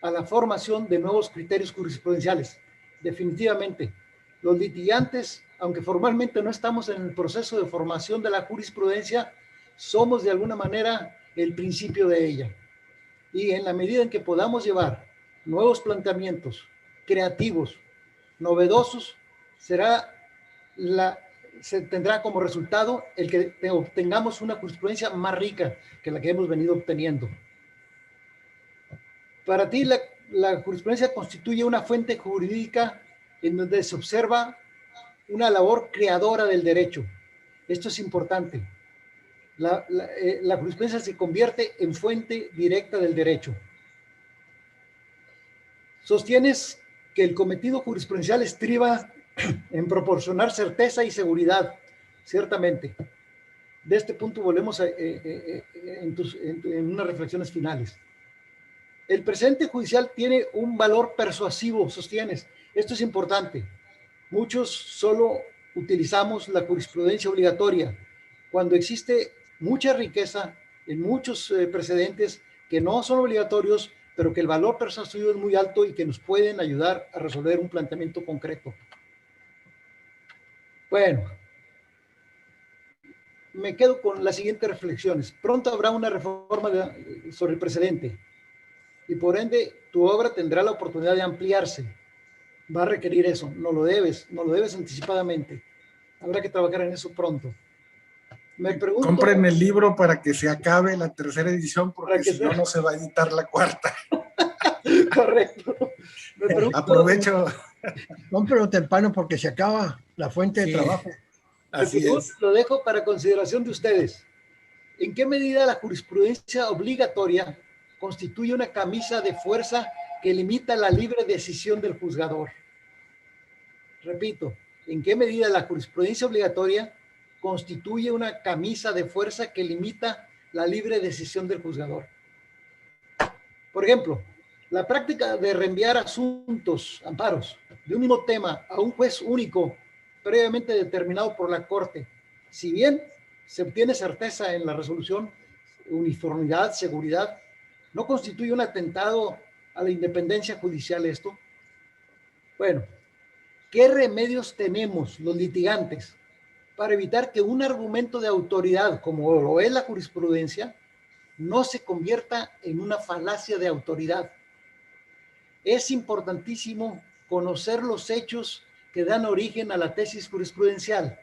a la formación de nuevos criterios jurisprudenciales. Definitivamente, los litigantes, aunque formalmente no estamos en el proceso de formación de la jurisprudencia, somos de alguna manera el principio de ella. Y en la medida en que podamos llevar nuevos planteamientos creativos, novedosos, se tendrá como resultado el que obtengamos una jurisprudencia más rica que la que hemos venido obteniendo. Para ti, la jurisprudencia constituye una fuente jurídica en donde se observa una labor creadora del derecho. Esto es importante. La jurisprudencia se convierte en fuente directa del derecho. Sostienes que el cometido jurisprudencial estriba en proporcionar certeza y seguridad, ciertamente. De este punto volvemos en unas reflexiones finales. El precedente judicial tiene un valor persuasivo, sostienes. Esto es importante. Muchos solo utilizamos la jurisprudencia obligatoria cuando existe mucha riqueza en muchos precedentes que no son obligatorios, pero que el valor persuasivo es muy alto y que nos pueden ayudar a resolver un planteamiento concreto. Bueno, me quedo con las siguientes reflexiones. Pronto habrá una reforma sobre el precedente y por ende tu obra tendrá la oportunidad de ampliarse. Va a requerir eso, no lo debes anticipadamente. Habrá que trabajar en eso pronto. Me pregunto, compren el libro para que se acabe la tercera edición, porque si no, no se va a editar la cuarta. Correcto. Aprovecho. Cómprelo temprano porque se acaba la fuente de trabajo. Así es. Lo dejo para consideración de ustedes. ¿En qué medida la jurisprudencia obligatoria constituye una camisa de fuerza que limita la libre decisión del juzgador? Repito, ¿en qué medida la jurisprudencia obligatoria constituye una camisa de fuerza que limita la libre decisión del juzgador? Por ejemplo, la práctica de reenviar amparos, de un mismo tema a un juez único previamente determinado por la Corte, si bien se obtiene certeza en la resolución, uniformidad, seguridad, ¿no constituye un atentado a la independencia judicial esto? Bueno, ¿qué remedios tenemos los litigantes para evitar que un argumento de autoridad, como lo es la jurisprudencia, no se convierta en una falacia de autoridad? Es importantísimo conocer los hechos que dan origen a la tesis jurisprudencial,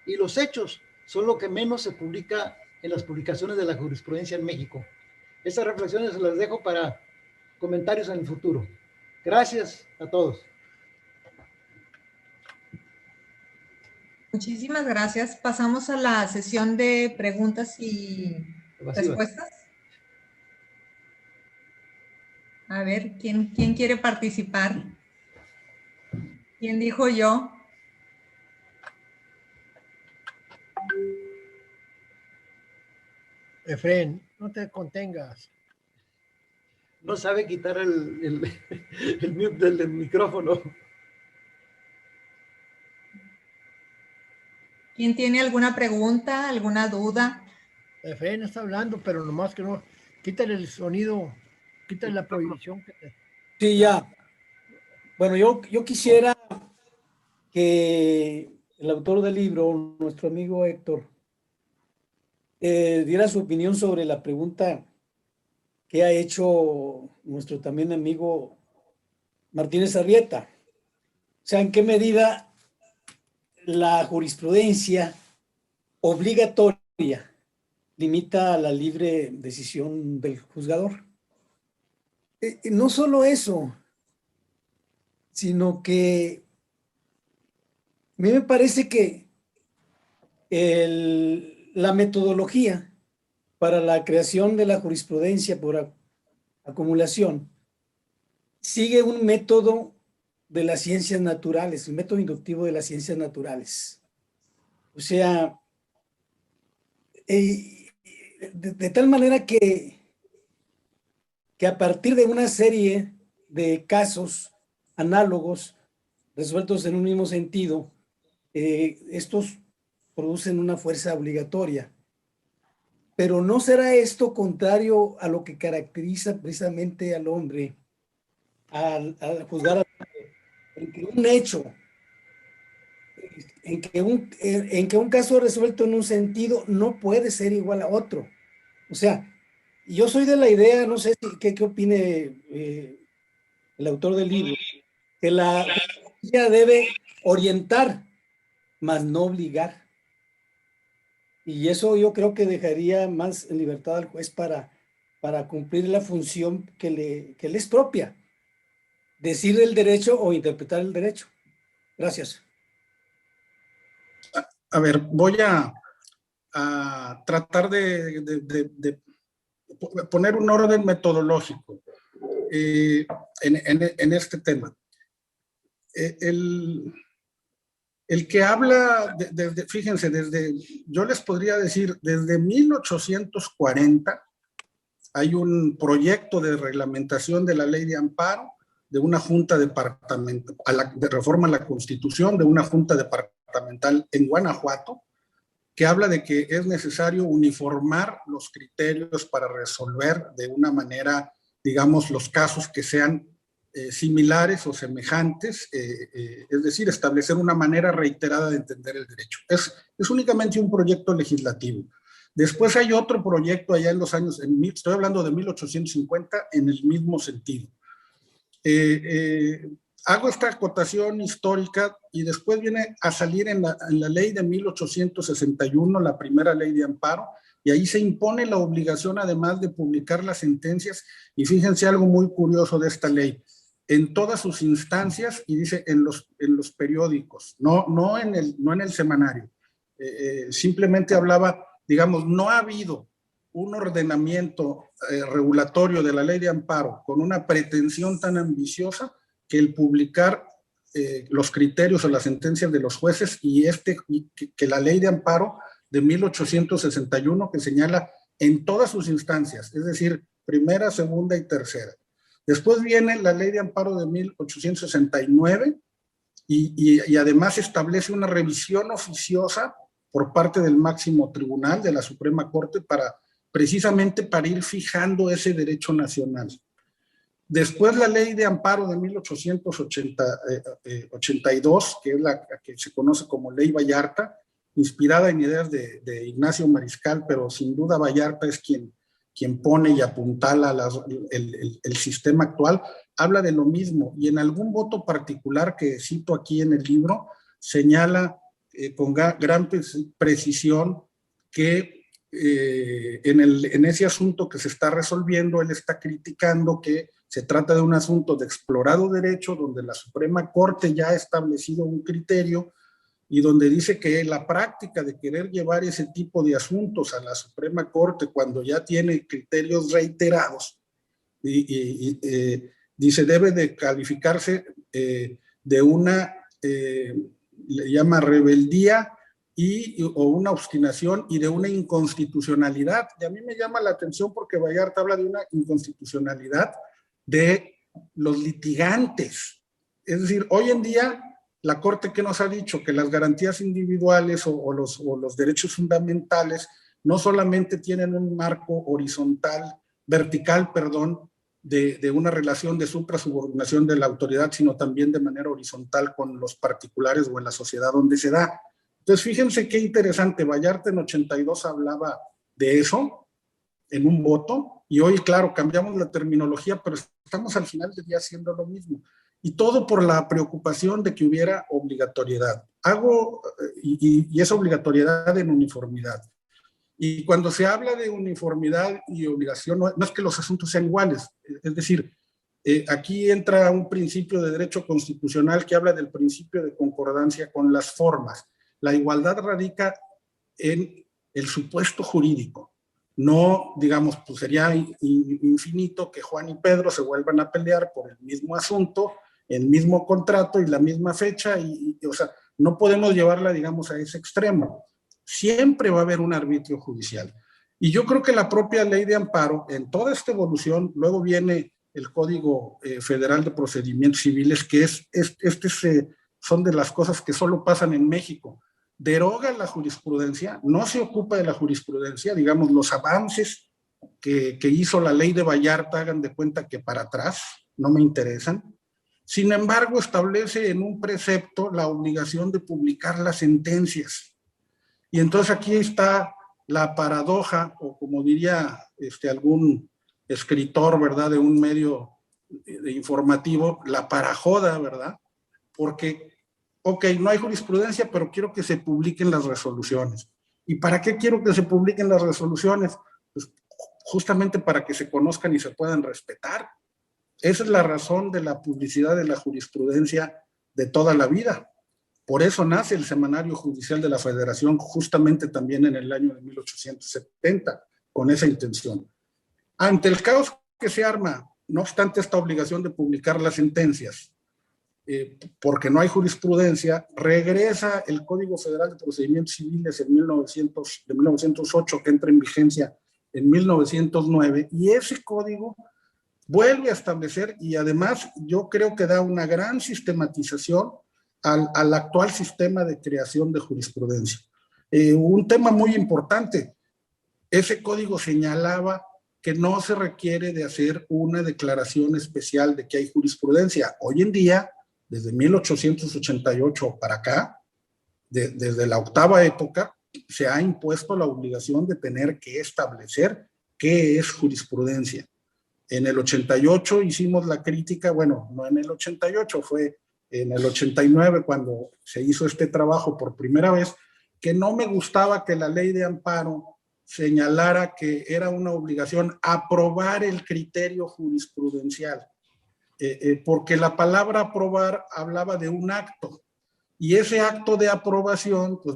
y los hechos son lo que menos se publica en las publicaciones de la jurisprudencia en México. Estas reflexiones se las dejo para comentarios en el futuro. Gracias a todos. Muchísimas gracias. Pasamos a la sesión de preguntas y respuestas. A ver, ¿quién quiere participar? ¿Quién dijo yo? Efren, no te contengas. No sabe quitar el mute del micrófono. ¿Quién tiene alguna pregunta, alguna duda? Efren está hablando, pero nomás que no. Quítale el sonido, quítale la prohibición. Sí, ya. Bueno, yo quisiera que el autor del libro, nuestro amigo Héctor, diera su opinión sobre la pregunta que ha hecho nuestro también amigo Martínez Arrieta. O sea, ¿en qué medida la jurisprudencia obligatoria limita la libre decisión del juzgador? No solo eso, sino que a mí me parece que la metodología para la creación de la jurisprudencia por acumulación sigue un método de las ciencias naturales, el método inductivo de las ciencias naturales. O sea, de tal manera que a partir de una serie de casos análogos resueltos en un mismo sentido, estos producen una fuerza obligatoria. Pero ¿no será esto contrario a lo que caracteriza precisamente al hombre al juzgar en que un hecho, en que un caso resuelto en un sentido no puede ser igual a otro? O sea, yo soy de la idea, no sé qué opine el autor del libro, que la justicia debe orientar, mas no obligar. Y eso yo creo que dejaría más en libertad al juez para cumplir la función que le es propia, decir el derecho o interpretar el derecho. Gracias. A ver, voy a tratar de poner un orden metodológico en este tema. El que habla, fíjense, yo les podría decir, desde 1840 hay un proyecto de reglamentación de la ley de amparo, de una junta departamental, de reforma a la Constitución, de una junta departamental en Guanajuato, que habla de que es necesario uniformar los criterios para resolver de una manera, digamos, los casos que sean similares o semejantes, es decir, establecer una manera reiterada de entender el derecho. Es únicamente un proyecto legislativo. Después hay otro proyecto allá en los años, estoy hablando de 1850, en el mismo sentido. Hago esta acotación histórica y después viene a salir en la ley de 1861, la primera ley de amparo, y ahí se impone la obligación además de publicar las sentencias, y fíjense algo muy curioso de esta ley, en todas sus instancias, y dice en los periódicos, no en el semanario. Simplemente hablaba, digamos, no ha habido un ordenamiento regulatorio de la ley de amparo con una pretensión tan ambiciosa que el publicar los criterios o las sentencias de los jueces y que la ley de amparo de 1861 que señala en todas sus instancias, es decir, primera, segunda y tercera. Después viene la ley de amparo de 1869 y además establece una revisión oficiosa por parte del máximo tribunal de la Suprema Corte precisamente para ir fijando ese derecho nacional. Después la ley de amparo de 1882, que es la que se conoce como Ley Vallarta, inspirada en ideas de Ignacio Mariscal, pero sin duda Vallarta es quien pone y apuntala el sistema actual, habla de lo mismo, y en algún voto particular que cito aquí en el libro, señala con gran precisión que en ese asunto que se está resolviendo, él está criticando que se trata de un asunto de explorado derecho, donde la Suprema Corte ya ha establecido un criterio y donde dice que la práctica de querer llevar ese tipo de asuntos a la Suprema Corte cuando ya tiene criterios reiterados, dice debe de calificarse de una, le llama rebeldía o una obstinación y de una inconstitucionalidad. Y a mí me llama la atención porque Vallarta habla de una inconstitucionalidad de los litigantes. Es decir, hoy en día la Corte, ¿qué nos ha dicho? Que las garantías individuales o los derechos fundamentales no solamente tienen un marco vertical, de una relación de suprasubordinación de la autoridad, sino también de manera horizontal con los particulares o en la sociedad donde se da. Entonces, fíjense qué interesante, Vallarta en 82 hablaba de eso en un voto, y hoy, claro, cambiamos la terminología, pero estamos al final del día haciendo lo mismo. Y todo por la preocupación de que hubiera obligatoriedad. Y esa obligatoriedad en uniformidad. Y cuando se habla de uniformidad y obligación, no es que los asuntos sean iguales. Es decir, aquí entra un principio de derecho constitucional que habla del principio de concordancia con las formas. La igualdad radica en el supuesto jurídico. No, digamos, pues sería infinito que Juan y Pedro se vuelvan a pelear por el mismo asunto, el mismo contrato y la misma fecha, o sea, no podemos llevarla, digamos, a ese extremo. Siempre va a haber un arbitrio judicial. Y yo creo que la propia ley de amparo, en toda esta evolución, luego viene el Código Federal de Procedimientos Civiles, que son de las cosas que solo pasan en México. Deroga la jurisprudencia, no se ocupa de la jurisprudencia, digamos, los avances que hizo la ley de Vallarta, hagan de cuenta que para atrás, no me interesan. Sin embargo, establece en un precepto la obligación de publicar las sentencias. Y entonces aquí está la paradoja, o como diría algún escritor, ¿verdad?, de un medio informativo, la parajoda, ¿verdad? Porque, ok, no hay jurisprudencia, pero quiero que se publiquen las resoluciones. ¿Y para qué quiero que se publiquen las resoluciones? Pues justamente para que se conozcan y se puedan respetar. Esa es la razón de la publicidad de la jurisprudencia de toda la vida. Por eso nace el Semanario Judicial de la Federación, justamente también en el año de 1870, con esa intención. Ante el caos que se arma, no obstante esta obligación de publicar las sentencias, porque no hay jurisprudencia, regresa el Código Federal de Procedimientos Civiles de 1908, que entra en vigencia en 1909, y ese código vuelve a establecer, y además yo creo que da una gran sistematización al actual sistema de creación de jurisprudencia. Un tema muy importante, ese código señalaba que no se requiere de hacer una declaración especial de que hay jurisprudencia. Hoy en día, desde 1888 para acá, desde la octava época, se ha impuesto la obligación de tener que establecer qué es jurisprudencia. En el 88 hicimos la crítica, bueno, no en el 88, fue en el 89 cuando se hizo este trabajo por primera vez, que no me gustaba que la ley de amparo señalara que era una obligación aprobar el criterio jurisprudencial, porque la palabra aprobar hablaba de un acto, y ese acto de aprobación, pues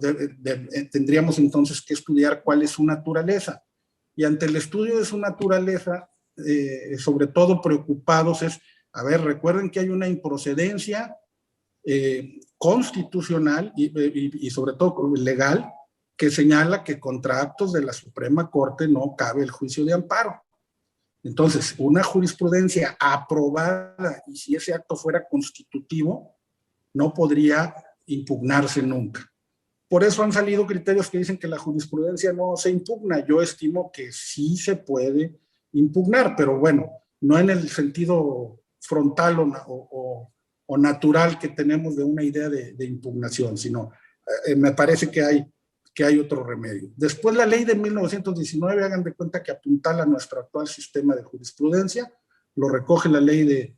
tendríamos entonces que estudiar cuál es su naturaleza, y ante el estudio de su naturaleza, sobre todo preocupados es, a ver, recuerden que hay una improcedencia constitucional y sobre todo legal, que señala que contra actos de la Suprema Corte no cabe el juicio de amparo. Entonces, una jurisprudencia aprobada, y si ese acto fuera constitutivo, no podría impugnarse nunca. Por eso han salido criterios que dicen que la jurisprudencia no se impugna. Yo estimo que sí se puede impugnar, pero bueno, no en el sentido frontal o natural que tenemos de una idea de impugnación, sino me parece que hay otro remedio. Después la ley de 1919, hagan de cuenta que apuntala a nuestro actual sistema de jurisprudencia, lo recoge la ley de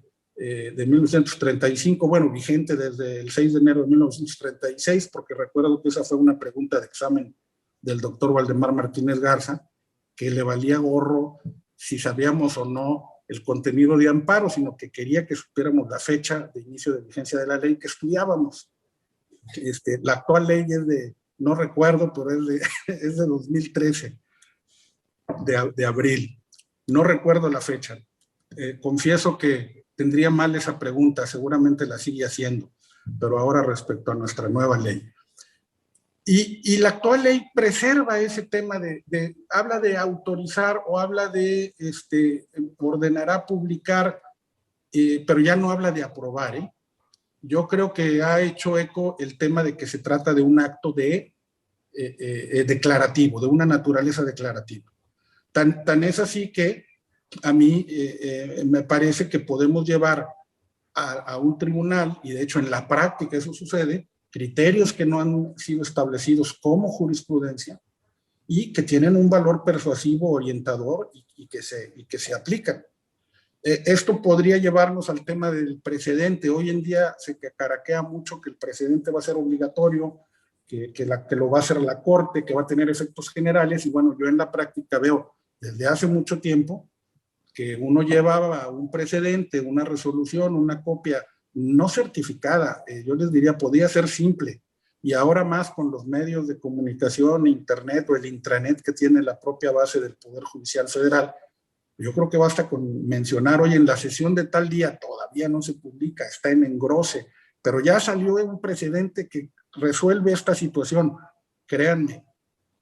1935, bueno, vigente desde el 6 de enero de 1936, porque recuerdo que esa fue una pregunta de examen del doctor Waldemar Martínez Garza, que le valía gorro si sabíamos o no el contenido de amparo, sino que quería que supiéramos la fecha de inicio de vigencia de la ley que estudiábamos. La actual ley es de, no recuerdo, pero es de 2013, de abril. No recuerdo la fecha. Confieso que tendría mal esa pregunta, seguramente la sigue haciendo, pero ahora respecto a nuestra nueva ley. Y la actual ley preserva ese tema habla de autorizar o habla de ordenará publicar, pero ya no habla de aprobar. Yo creo que ha hecho eco el tema de que se trata de un acto declarativo, de una naturaleza declarativa. Tan es así que a mí me parece que podemos llevar a un tribunal, y de hecho en la práctica eso sucede, criterios que no han sido establecidos como jurisprudencia y que tienen un valor persuasivo, orientador y que se aplican. Esto podría llevarnos al tema del precedente. Hoy en día se caraquea mucho que el precedente va a ser obligatorio, que lo va a hacer la Corte, que va a tener efectos generales, y bueno, yo en la práctica veo desde hace mucho tiempo que uno llevaba un precedente, una resolución, una copia no certificada, yo les diría, podía ser simple, y ahora más con los medios de comunicación, internet o el intranet que tiene la propia base del Poder Judicial Federal, yo creo que basta con mencionar, oye, en la sesión de tal día todavía no se publica, está en engrose, pero ya salió un precedente que resuelve esta situación. Créanme,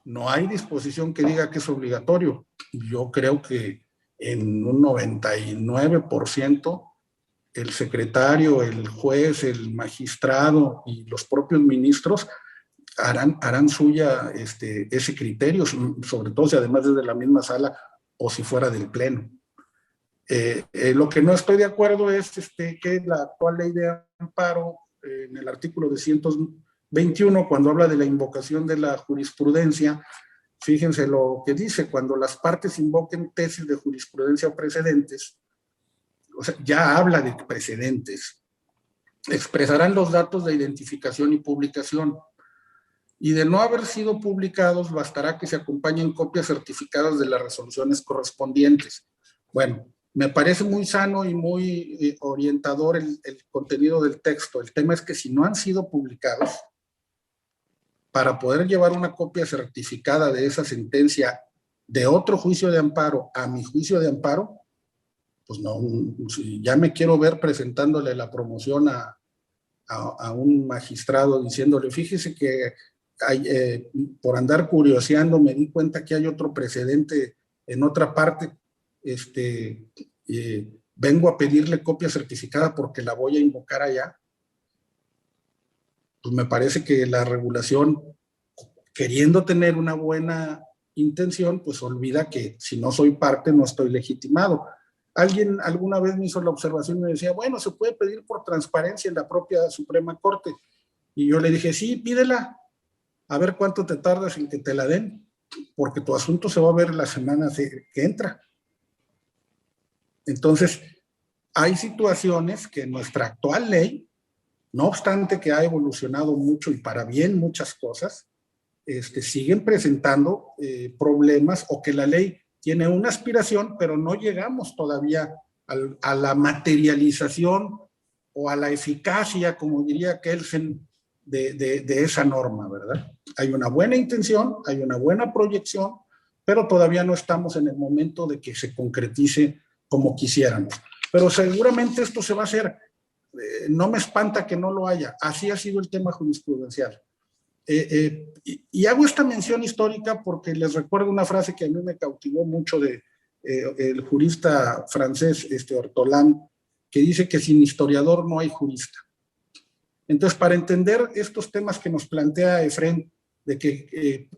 no hay disposición que diga que es obligatorio. Yo creo que en un 99% el secretario, el juez, el magistrado y los propios ministros harán suya ese criterio, sobre todo si además es de la misma sala o si fuera del pleno. Lo que no estoy de acuerdo es que la actual ley de amparo, en el artículo 221, cuando habla de la invocación de la jurisprudencia, fíjense lo que dice: cuando las partes invoquen tesis de jurisprudencia o precedentes, o sea, ya habla de precedentes, expresarán los datos de identificación y publicación, y de no haber sido publicados, bastará que se acompañen copias certificadas de las resoluciones correspondientes. Bueno, me parece muy sano y muy orientador el contenido del texto. El tema es que si no han sido publicados, para poder llevar una copia certificada de esa sentencia de otro juicio de amparo a mi juicio de amparo, pues no, si ya me quiero ver presentándole la promoción a un magistrado diciéndole, fíjese que por andar curioseando me di cuenta que hay otro precedente en otra parte, vengo a pedirle copia certificada porque la voy a invocar allá. Pues me parece que la regulación, queriendo tener una buena intención, pues olvida que si no soy parte no estoy legitimado. Alguien alguna vez me hizo la observación y me decía, bueno, se puede pedir por transparencia en la propia Suprema Corte. Y yo le dije, sí, pídela, a ver cuánto te tardas en que te la den, porque tu asunto se va a ver la semana que entra. Entonces, hay situaciones que nuestra actual ley, no obstante que ha evolucionado mucho y para bien muchas cosas, siguen presentando problemas, o que la ley tiene una aspiración, pero no llegamos todavía a la materialización o a la eficacia, como diría Kelsen, de esa norma, ¿verdad? Hay una buena intención, hay una buena proyección, pero todavía no estamos en el momento de que se concretice como quisiéramos. Pero seguramente esto se va a hacer. No me espanta que no lo haya. Así ha sido el tema jurisprudencial. Y hago esta mención histórica porque les recuerdo una frase que a mí me cautivó mucho de el jurista francés Ortolan, que dice que sin historiador no hay jurista. Entonces, para entender estos temas que nos plantea Efrén, de que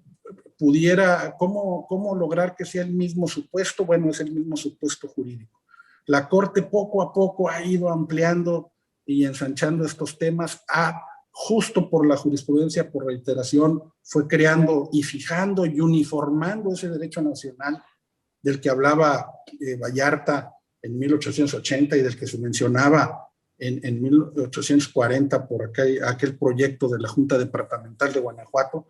pudiera, ¿cómo lograr que sea el mismo supuesto? Bueno, es el mismo supuesto jurídico. La Corte poco a poco ha ido ampliando y ensanchando estos temas, justo por la jurisprudencia, por reiteración, fue creando y fijando y uniformando ese derecho nacional del que hablaba Vallarta en 1880 y del que se mencionaba en 1840 por aquel proyecto de la Junta Departamental de Guanajuato.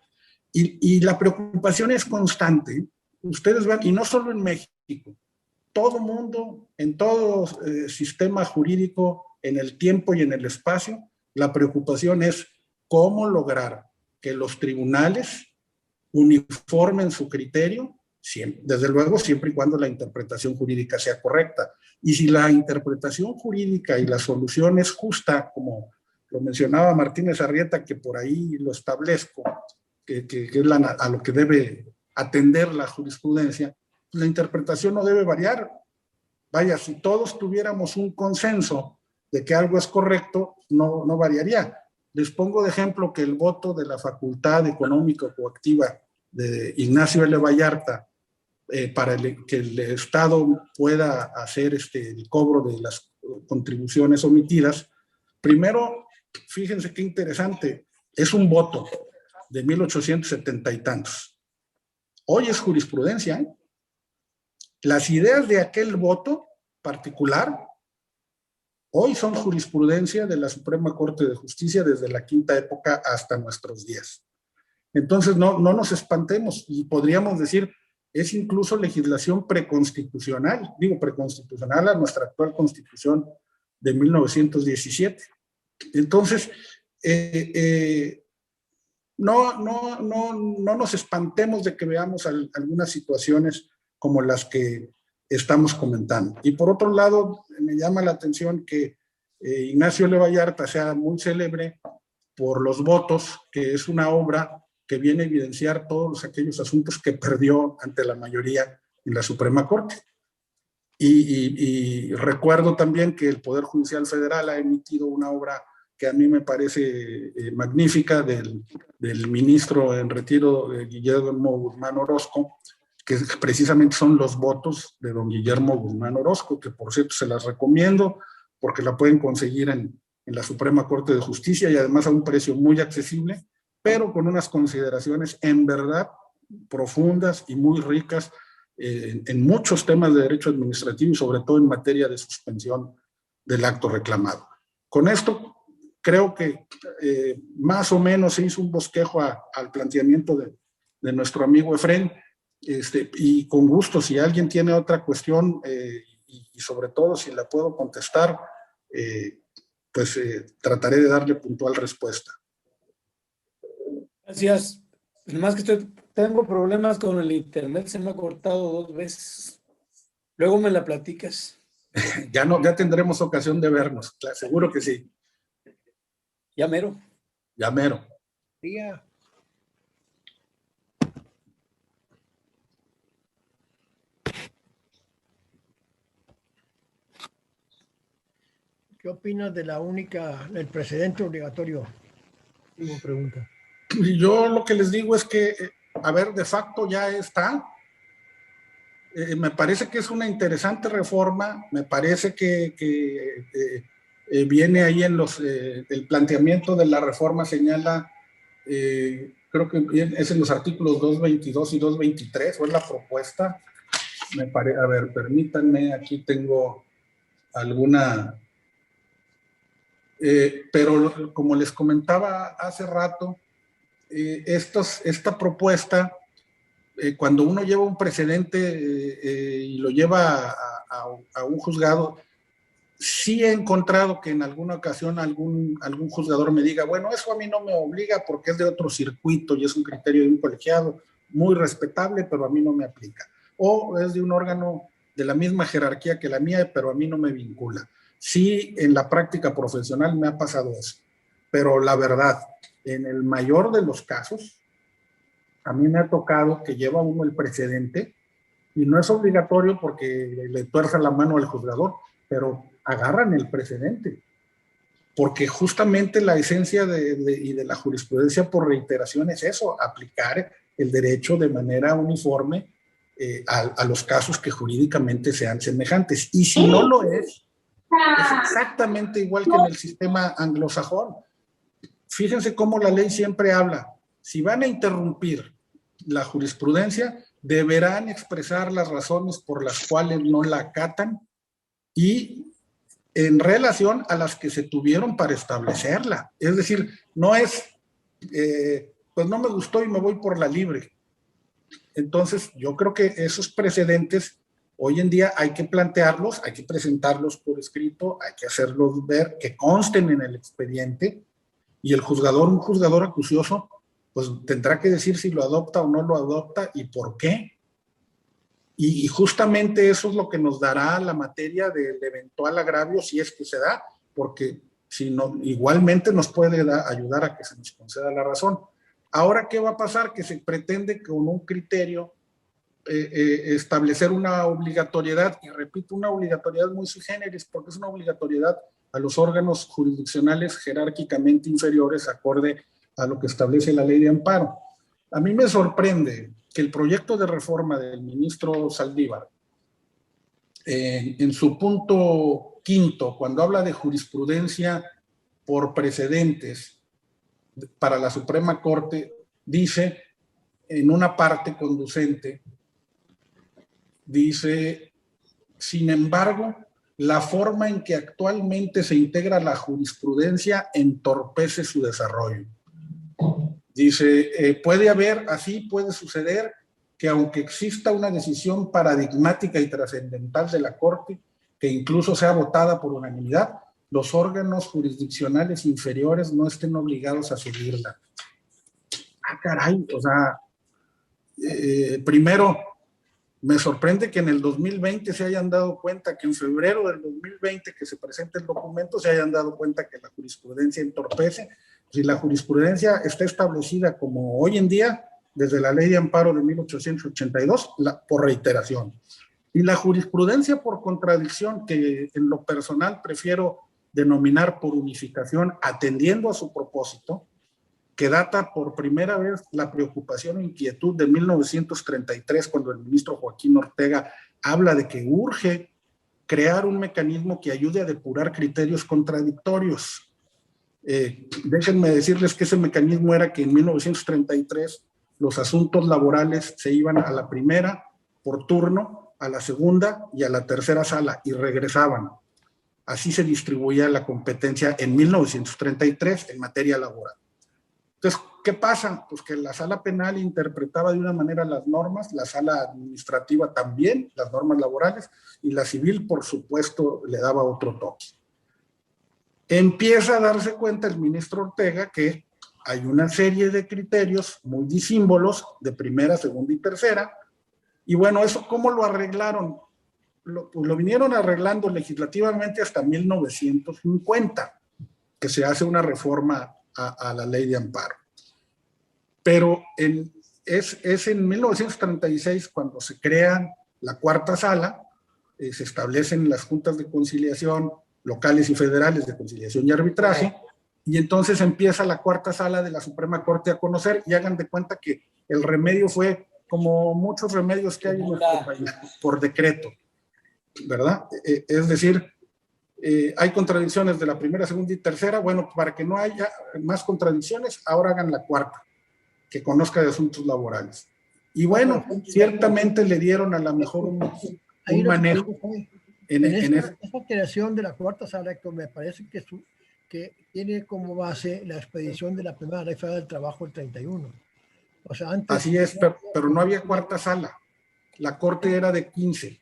Y la preocupación es constante. Ustedes ven, y no solo en México, todo mundo, en todo sistema jurídico, en el tiempo y en el espacio, la preocupación es cómo lograr que los tribunales uniformen su criterio, desde luego siempre y cuando la interpretación jurídica sea correcta. Y si la interpretación jurídica y la solución es justa, como lo mencionaba Martínez Arrieta, que por ahí lo establezco, que es a lo que debe atender la jurisprudencia, la interpretación no debe variar. Vaya, si todos tuviéramos un consenso de que algo es correcto, no variaría. Les pongo de ejemplo que el voto de la Facultad Económica Coactiva de Ignacio L. Vallarta para que el Estado pueda hacer el cobro de las contribuciones omitidas, primero, fíjense qué interesante, es un voto de 1870 y tantos. Hoy es jurisprudencia, ¿eh? Las ideas de aquel voto particular hoy son jurisprudencia de la Suprema Corte de Justicia desde la quinta época hasta nuestros días. Entonces no nos espantemos, y podríamos decir, es incluso legislación preconstitucional, preconstitucional a nuestra actual Constitución de 1917. Entonces, no nos espantemos de que veamos algunas situaciones como las que estamos comentando. Y por otro lado, me llama la atención que Ignacio L. Vallarta sea muy célebre por Los Votos, que es una obra que viene a evidenciar todos aquellos asuntos que perdió ante la mayoría en la Suprema Corte. Y recuerdo también que el Poder Judicial Federal ha emitido una obra que a mí me parece magnífica del ministro en retiro, Guillermo Guzmán Orozco, que precisamente son Los Votos de don Guillermo Guzmán Orozco, que por cierto se las recomiendo porque la pueden conseguir en la Suprema Corte de Justicia y además a un precio muy accesible, pero con unas consideraciones en verdad profundas y muy ricas en muchos temas de derecho administrativo y sobre todo en materia de suspensión del acto reclamado. Con esto creo que más o menos se hizo un bosquejo al planteamiento de nuestro amigo Efrén, y con gusto si alguien tiene otra cuestión y sobre todo si la puedo contestar, pues trataré de darle puntual respuesta. Gracias. Más que tengo problemas con el internet, se me ha cortado 2 veces. Luego me la platicas. Ya tendremos ocasión de vernos, claro, seguro que sí. Ya mero. Ya mero. Día. ¿Qué opinas de del precedente obligatorio? Última pregunta. Yo lo que les digo es que, a ver, de facto ya está. Me parece que es una interesante reforma, me parece que viene ahí el planteamiento de la reforma señala, creo que es en los artículos 222 y 223, o es la propuesta. A ver, permítanme, aquí tengo alguna... pero como les comentaba hace rato, esta propuesta, cuando uno lleva un precedente y lo lleva a un juzgado, sí he encontrado que en alguna ocasión algún juzgador me diga, bueno, eso a mí no me obliga porque es de otro circuito y es un criterio de un colegiado muy respetable, pero a mí no me aplica. O es de un órgano de la misma jerarquía que la mía, pero a mí no me vincula. Sí, en la práctica profesional me ha pasado eso, pero la verdad, en el mayor de los casos, a mí me ha tocado que lleva uno el precedente y no es obligatorio porque le tuerza la mano al juzgador, pero agarran el precedente, porque justamente la esencia de la jurisprudencia por reiteración es eso, aplicar el derecho de manera uniforme a los casos que jurídicamente sean semejantes. Y si no lo es exactamente igual que en el sistema anglosajón. Fíjense cómo la ley siempre habla. Si van a interrumpir la jurisprudencia, deberán expresar las razones por las cuales no la acatan y en relación a las que se tuvieron para establecerla. Es decir, no es, pues no me gustó y me voy por la libre. Entonces, yo creo que esos precedentes hoy en día hay que plantearlos, hay que presentarlos por escrito, hay que hacerlos ver, que consten en el expediente, y un juzgador acucioso, pues tendrá que decir si lo adopta o no lo adopta y por qué. Y justamente eso es lo que nos dará la materia del eventual agravio, si es que se da, porque si no, igualmente nos puede ayudar a que se nos conceda la razón. Ahora, ¿qué va a pasar? Que se pretende con un criterio establecer una obligatoriedad, y repito, una obligatoriedad muy sui generis, porque es una obligatoriedad a los órganos jurisdiccionales jerárquicamente inferiores acorde a lo que establece la ley de amparo. A mí me sorprende que el proyecto de reforma del ministro Saldívar, en su punto 5, cuando habla de jurisprudencia por precedentes para la Suprema Corte, dice en una parte conducente, dice, sin embargo, la forma en que actualmente se integra la jurisprudencia entorpece su desarrollo. Dice, puede suceder que aunque exista una decisión paradigmática y trascendental de la Corte, que incluso sea votada por unanimidad, los órganos jurisdiccionales inferiores no estén obligados a seguirla. caray, o sea, primero, me sorprende que en el 2020 se hayan dado cuenta, que en febrero del 2020 que se presenta el documento, se hayan dado cuenta que la jurisprudencia entorpece. Si la jurisprudencia está establecida como hoy en día, desde la Ley de Amparo de 1882, por reiteración. Y la jurisprudencia por contradicción, que en lo personal prefiero denominar por unificación, atendiendo a su propósito, que data por primera vez la preocupación e inquietud de 1933, cuando el ministro Joaquín Ortega habla de que urge crear un mecanismo que ayude a depurar criterios contradictorios. Déjenme decirles que ese mecanismo era que en 1933 los asuntos laborales se iban a la primera por turno, a la segunda y a la tercera sala y regresaban. Así se distribuía la competencia en 1933 en materia laboral. Entonces, ¿qué pasa? Pues que la sala penal interpretaba de una manera las normas, la sala administrativa también, las normas laborales, y la civil, por supuesto, le daba otro toque. Empieza a darse cuenta el ministro Ortega que hay una serie de criterios muy disímbolos de primera, segunda y tercera, y bueno, ¿eso cómo lo arreglaron? Pues lo vinieron arreglando legislativamente hasta 1950, que se hace una reforma a la Ley de Amparo. Pero es en 1936 cuando se crea la cuarta sala, se establecen las juntas de conciliación locales y federales de conciliación y arbitraje, y entonces empieza la cuarta sala de la Suprema Corte a conocer, y hagan de cuenta que el remedio fue como muchos remedios que hay en nuestro país, por decreto, ¿verdad? Es decir, hay contradicciones de la primera, segunda y tercera. Bueno, para que no haya más contradicciones, ahora hagan la cuarta, que conozca de asuntos laborales. Y bueno, ciertamente le dieron a lo mejor un manejo. Esta creación de la cuarta sala, Héctor, me parece que tiene como base la expedición de la primera ley federal del trabajo del 31. O sea, antes... Así es, pero no había cuarta sala. La corte era de 15.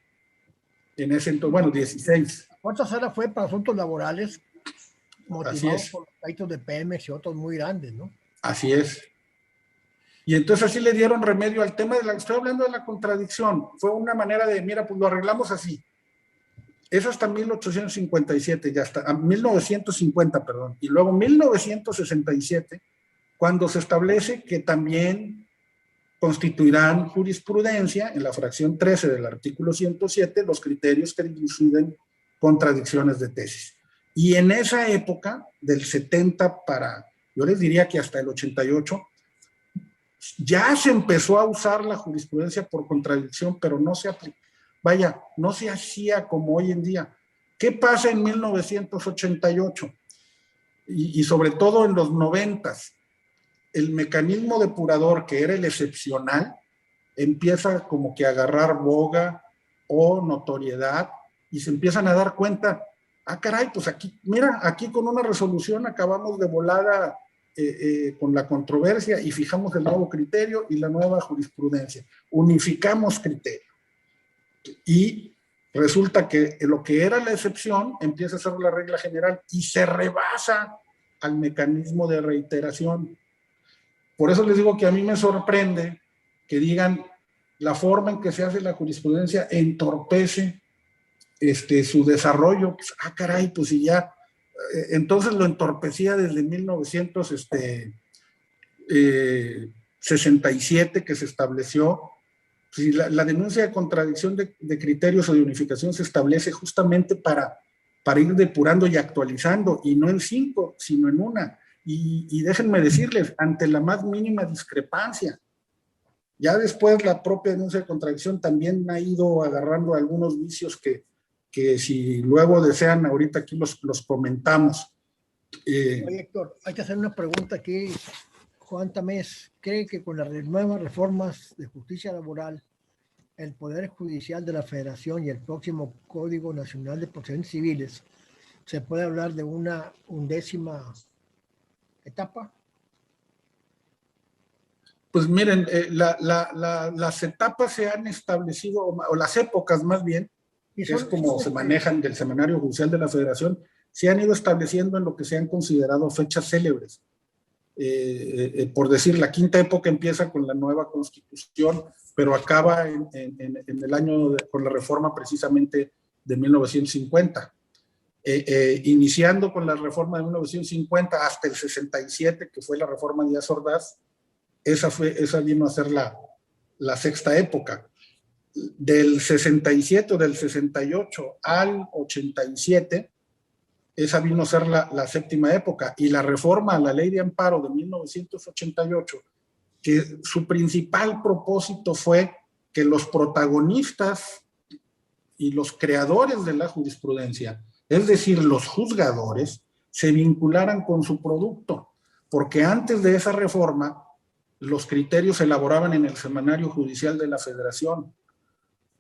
En ese entonces, bueno, 16. La cuarta sala fue para asuntos laborales motivados por los pleitos de Pemex y otros muy grandes, ¿no? Así es. Y entonces así le dieron remedio al tema estoy hablando de la contradicción. Fue una manera de, mira, pues lo arreglamos así. Es hasta 1857, ya hasta 1950, perdón. Y luego 1967, cuando se establece que también constituirán jurisprudencia en la fracción 13 del artículo 107 los criterios que diluciden contradicciones de tesis. Y en esa época, del 70 para, yo les diría que hasta el 88, ya se empezó a usar la jurisprudencia por contradicción, pero no se aplicó. Vaya, no se hacía como hoy en día. ¿Qué pasa en 1988? Y sobre todo en los 90s, el mecanismo depurador, que era el excepcional, empieza como que a agarrar boga o notoriedad y se empiezan a dar cuenta, caray, pues aquí, mira, aquí con una resolución acabamos de volada con la controversia y fijamos el nuevo criterio y la nueva jurisprudencia. Unificamos criterio. Y resulta que lo que era la excepción empieza a ser la regla general y se rebasa al mecanismo de reiteración. Por eso les digo que a mí me sorprende que digan la forma en que se hace la jurisprudencia entorpece su desarrollo. Pues, caray, pues si ya, entonces lo entorpecía desde 1967 que se estableció. Si la denuncia de contradicción de criterios o de unificación se establece justamente para ir depurando y actualizando, y no en 5, sino en una. Y déjenme decirles, ante la más mínima discrepancia. Ya después la propia denuncia de contradicción también ha ido agarrando algunos vicios que si luego desean, ahorita aquí los comentamos. Oye, Héctor, hay que hacer una pregunta aquí. Juan Tamés cree que con las nuevas reformas de justicia laboral, el Poder Judicial de la Federación y el próximo Código Nacional de Procedimientos Civiles, ¿se puede hablar de una 11ª etapa? Pues miren, las etapas se han establecido, o las épocas más bien, que es como se manejan del Semanario Judicial de la Federación, se han ido estableciendo en lo que se han considerado fechas célebres. por decir, la quinta época empieza con la nueva Constitución, pero acaba en el año con la reforma precisamente de 1950. Iniciando con la reforma de 1950 hasta el 67, que fue la reforma de Díaz Ordaz, esa vino a ser la sexta época. Del 67 o del 68 al 87, esa vino a ser la séptima época. Y la reforma a la Ley de Amparo de 1988, que su principal propósito fue que los protagonistas y los creadores de la jurisprudencia, es decir, los juzgadores, se vincularan con su producto, porque antes de esa reforma, los criterios se elaboraban en el Semanario Judicial de la Federación.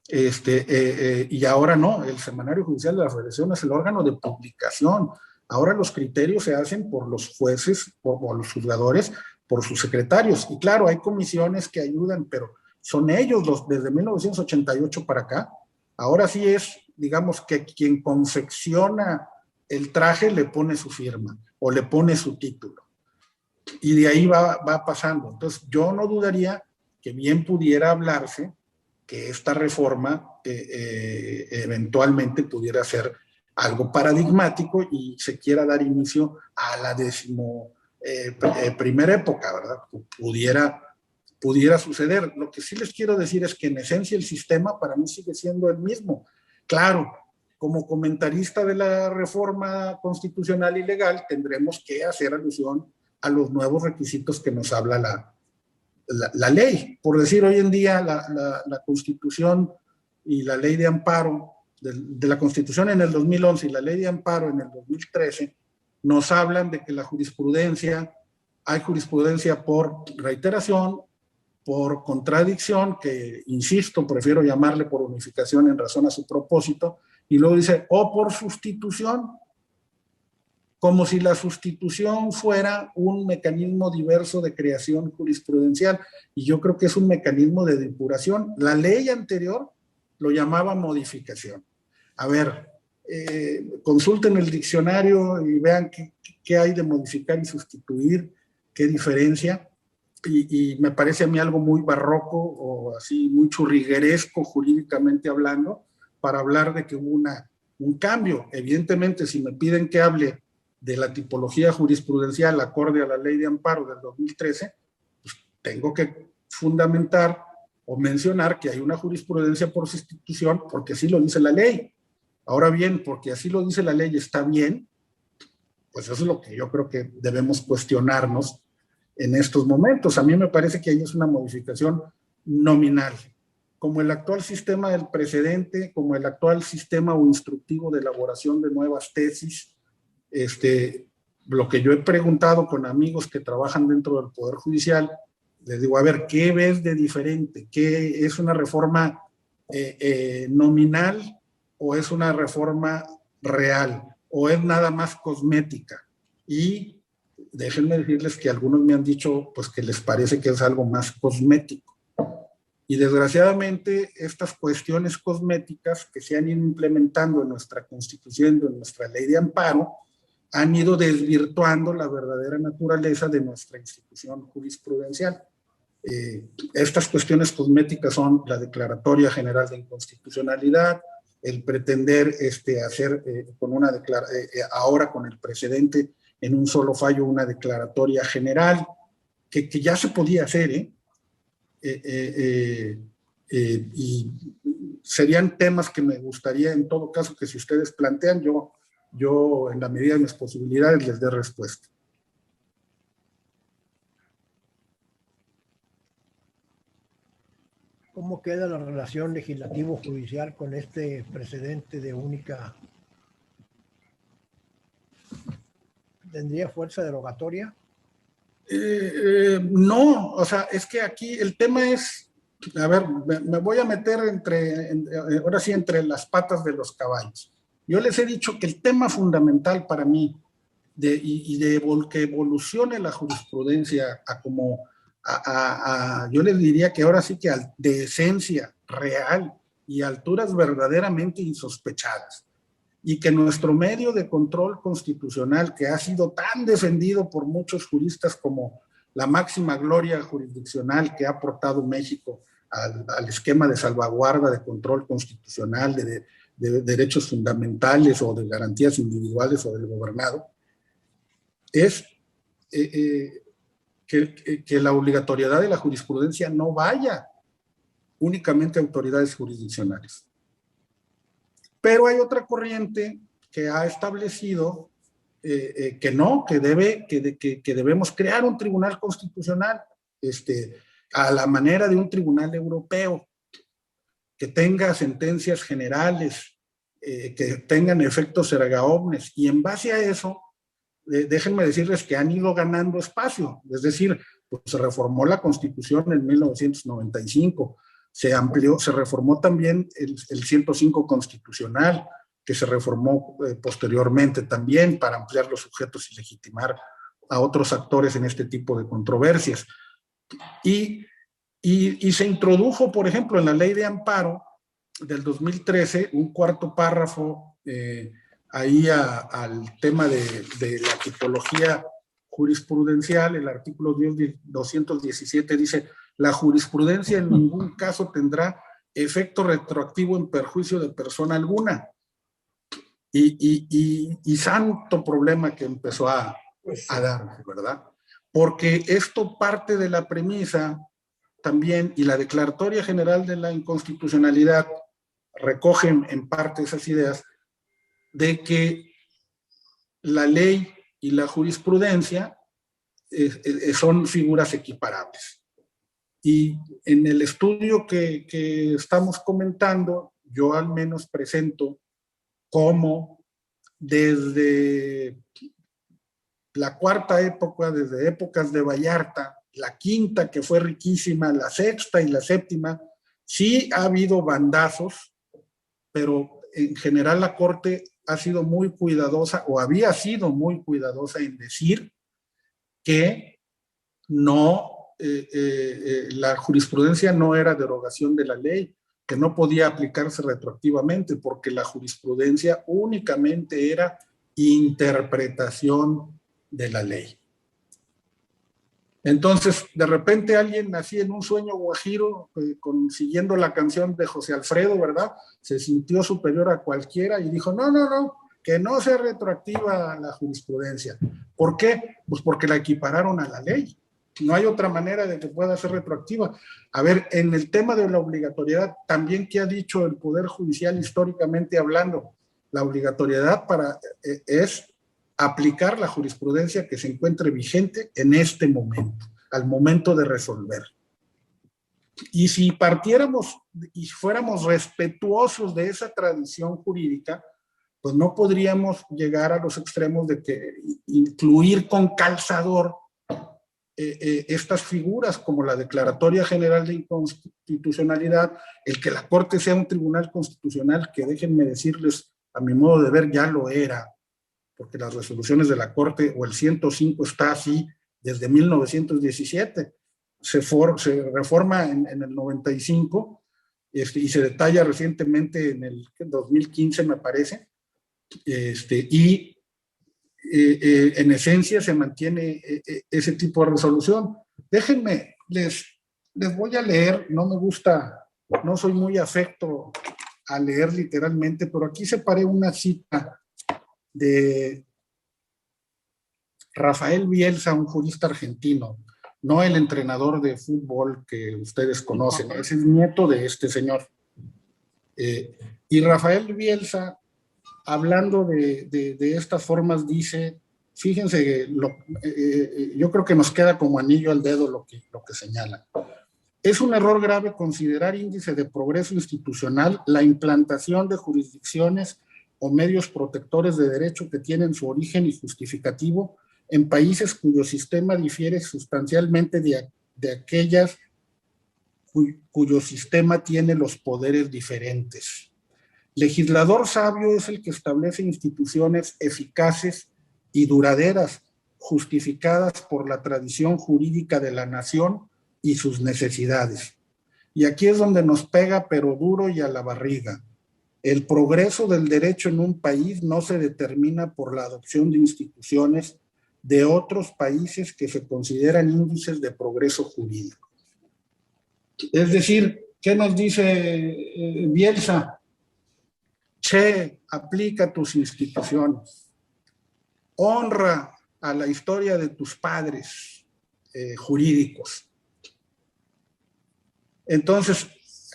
Y ahora no, el Semanario Judicial de la Federación es el órgano de publicación. Ahora los criterios se hacen por los jueces, por los juzgadores, por sus secretarios. Y claro, hay comisiones que ayudan, pero son ellos desde 1988 para acá. Ahora sí es, digamos, que quien confecciona el traje le pone su firma o le pone su título. Y de ahí va pasando. Entonces, yo no dudaría que bien pudiera hablarse que esta reforma eventualmente pudiera ser algo paradigmático y se quiera dar inicio a la primera época, ¿verdad? Pudiera suceder. Lo que sí les quiero decir es que en esencia el sistema para mí sigue siendo el mismo. Claro, como comentarista de la reforma constitucional y legal tendremos que hacer alusión a los nuevos requisitos que nos habla la ley. Por decir, hoy en día la Constitución y la Ley de Amparo, de la Constitución en el 2011 y la Ley de Amparo en el 2013, nos hablan de que hay jurisprudencia por reiteración, por contradicción, que, insisto, prefiero llamarle por unificación en razón a su propósito, y luego dice, o por sustitución, como si la sustitución fuera un mecanismo diverso de creación jurisprudencial, y yo creo que es un mecanismo de depuración. La ley anterior lo llamaba modificación. A ver, consulten el diccionario y vean qué hay de modificar y sustituir, qué diferencia, y me parece a mí algo muy barroco o así muy churrigueresco jurídicamente hablando, para hablar de que hubo un cambio. Evidentemente, si me piden que hable de la tipología jurisprudencial acorde a la Ley de Amparo del 2013, pues tengo que fundamentar o mencionar que hay una jurisprudencia por sustitución porque así lo dice la ley. Ahora bien, porque así lo dice la ley está bien, pues eso es lo que yo creo que debemos cuestionarnos en estos momentos. A mí me parece que ahí es una modificación nominal. Como el actual sistema del precedente, como el actual sistema o instructivo de elaboración de nuevas tesis, lo que yo he preguntado con amigos que trabajan dentro del Poder Judicial, les digo, a ver, ¿qué ves de diferente? ¿Qué es una reforma nominal o es una reforma real? ¿O es nada más cosmética? Y déjenme decirles que algunos me han dicho pues que les parece que es algo más cosmético. Y desgraciadamente estas cuestiones cosméticas que se han ido implementando en nuestra Constitución, en nuestra Ley de Amparo, han ido desvirtuando la verdadera naturaleza de nuestra institución jurisprudencial. Estas cuestiones cosméticas son la Declaratoria General de Inconstitucionalidad, el pretender hacer ahora con el precedente en un solo fallo una declaratoria general, que ya se podía hacer, y serían temas que me gustaría en todo caso que si ustedes plantean, yo en la medida de mis posibilidades les dé respuesta. ¿Cómo queda la relación legislativo-judicial con este precedente de única? ¿Tendría fuerza derogatoria? No, o sea, es que aquí el tema es, a ver, me voy a meter ahora sí entre las patas de los caballos. Yo les he dicho que el tema fundamental para mí de que evolucione la jurisprudencia yo les diría que ahora sí que de esencia real y alturas verdaderamente insospechadas. y que nuestro medio de control constitucional, que ha sido tan defendido por muchos juristas como la máxima gloria jurisdiccional que ha aportado México al esquema de salvaguarda de control constitucional, de derechos fundamentales o de garantías individuales o del gobernado, es que la obligatoriedad de la jurisprudencia no vaya únicamente a autoridades jurisdiccionales. Pero hay otra corriente que ha establecido que no, que debemos crear un tribunal constitucional a la manera de un tribunal europeo, que tenga sentencias generales, que tengan efectos erga omnes, y en base a eso, déjenme decirles que han ido ganando espacio. Es decir, pues se reformó la Constitución en 1995, se amplió, se reformó también el 105 constitucional, que se reformó posteriormente también para ampliar los sujetos y legitimar a otros actores en este tipo de controversias. Y se introdujo, por ejemplo, en la Ley de Amparo del 2013, un cuarto párrafo ahí al tema de la tipología jurisprudencial. El artículo 217 dice: la jurisprudencia en ningún caso tendrá efecto retroactivo en perjuicio de persona alguna. Y santo problema que empezó a dar, ¿verdad? Porque esto parte de la premisa también, y la Declaratoria General de la Inconstitucionalidad recoge en parte esas ideas, de que la ley y la jurisprudencia son figuras equiparables. Y en el estudio que estamos comentando, yo al menos presento cómo desde la cuarta época, desde épocas de Vallarta, la quinta, que fue riquísima, la sexta y la séptima, sí ha habido bandazos, pero en general la Corte ha sido muy cuidadosa, o había sido muy cuidadosa en decir que no, la jurisprudencia no era derogación de la ley, que no podía aplicarse retroactivamente, porque la jurisprudencia únicamente era interpretación de la ley. Entonces, de repente alguien así en un sueño guajiro, siguiendo la canción de José Alfredo, ¿verdad? Se sintió superior a cualquiera y dijo: no, que no sea retroactiva la jurisprudencia. ¿Por qué? Pues porque la equipararon a la ley. No hay otra manera de que pueda ser retroactiva. A ver, en el tema de la obligatoriedad, también, ¿qué ha dicho el Poder Judicial históricamente hablando? La obligatoriedad es aplicar la jurisprudencia que se encuentre vigente en este momento, al momento de resolver. Y si partiéramos y fuéramos respetuosos de esa tradición jurídica, pues no podríamos llegar a los extremos de que incluir con calzador estas figuras como la Declaratoria General de Inconstitucionalidad, el que la Corte sea un tribunal constitucional, que déjenme decirles, a mi modo de ver, ya lo era, porque las resoluciones de la Corte o el 105 está así desde 1917, se reforma en el 95 y se detalla recientemente en el 2015, me parece, y en esencia se mantiene ese tipo de resolución. Déjenme, les voy a leer, no me gusta, no soy muy afecto a leer literalmente, pero aquí separé una cita de Rafael Bielsa, un jurista argentino, no el entrenador de fútbol que ustedes conocen, es el nieto de este señor. Y Rafael Bielsa, hablando de estas formas, dice, fíjense, yo creo que nos queda como anillo al dedo lo que señala. Es un error grave considerar índice de progreso institucional la implantación de jurisdicciones o medios protectores de derecho que tienen su origen y justificativo en países cuyo sistema difiere sustancialmente de aquellas cuyo sistema tiene los poderes diferentes. Legislador sabio es el que establece instituciones eficaces y duraderas, justificadas por la tradición jurídica de la nación y sus necesidades. Y aquí es donde nos pega, pero duro y a la barriga. El progreso del derecho en un país no se determina por la adopción de instituciones de otros países que se consideran índices de progreso jurídico. Es decir, ¿qué nos dice Bielsa? Che, aplica tus instituciones, honra a la historia de tus padres jurídicos. Entonces,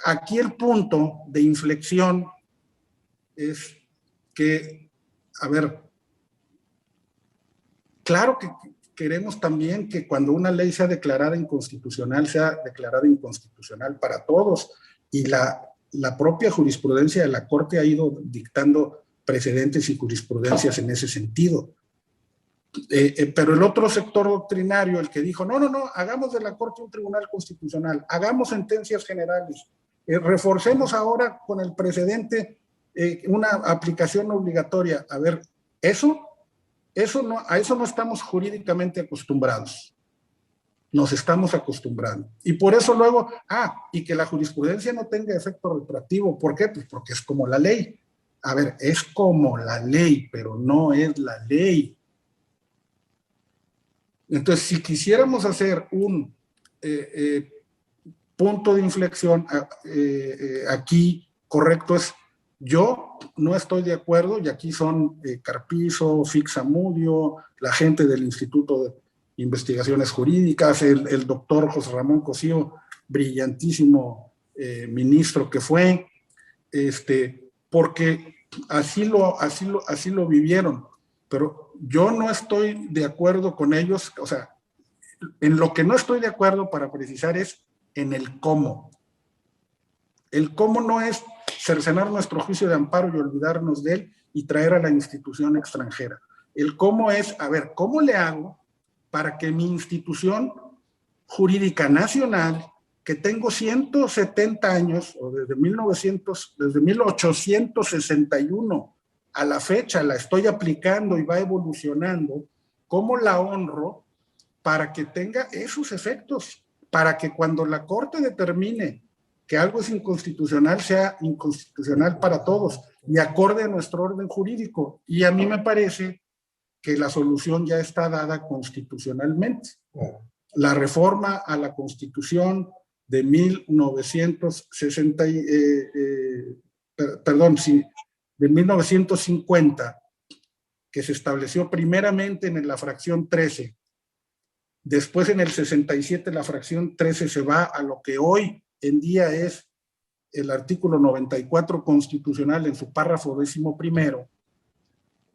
aquí el punto de inflexión es que, a ver, claro que queremos también que cuando una ley sea declarada inconstitucional para todos, y la propia jurisprudencia de la Corte ha ido dictando precedentes y jurisprudencias en ese sentido. Pero el otro sector doctrinario, el que dijo, no, hagamos de la Corte un tribunal constitucional, hagamos sentencias generales, reforcemos ahora con el precedente una aplicación obligatoria. A ver, a eso no estamos jurídicamente acostumbrados. Nos estamos acostumbrando. Y por eso luego, y que la jurisprudencia no tenga efecto retroactivo. ¿Por qué? Pues porque es como la ley. A ver, es como la ley, pero no es la ley. Entonces, si quisiéramos hacer un punto de inflexión aquí correcto es, yo no estoy de acuerdo, y aquí son Carpizo, Fixamudio, la gente del Instituto de Investigaciones Jurídicas, el doctor José Ramón Cosío, brillantísimo ministro que fue, porque así lo vivieron. Pero yo no estoy de acuerdo con ellos, o sea, en lo que no estoy de acuerdo, para precisar, es en el cómo. El cómo no es cercenar nuestro juicio de amparo y olvidarnos de él y traer a la institución extranjera. El cómo es, a ver, ¿cómo le hago para que mi institución jurídica nacional, que tengo 170 años, o desde 1861, a la fecha la estoy aplicando y va evolucionando, ¿cómo la honro para que tenga esos efectos? Para que cuando la Corte determine que algo es inconstitucional, sea inconstitucional para todos y acorde a nuestro orden jurídico. Y a mí me parece que la solución ya está dada constitucionalmente. La reforma a la Constitución de 1950, que se estableció primeramente en la fracción 13, después en el 67 la fracción 13 se va a lo que hoy en día es el artículo 94 constitucional en su párrafo 11º,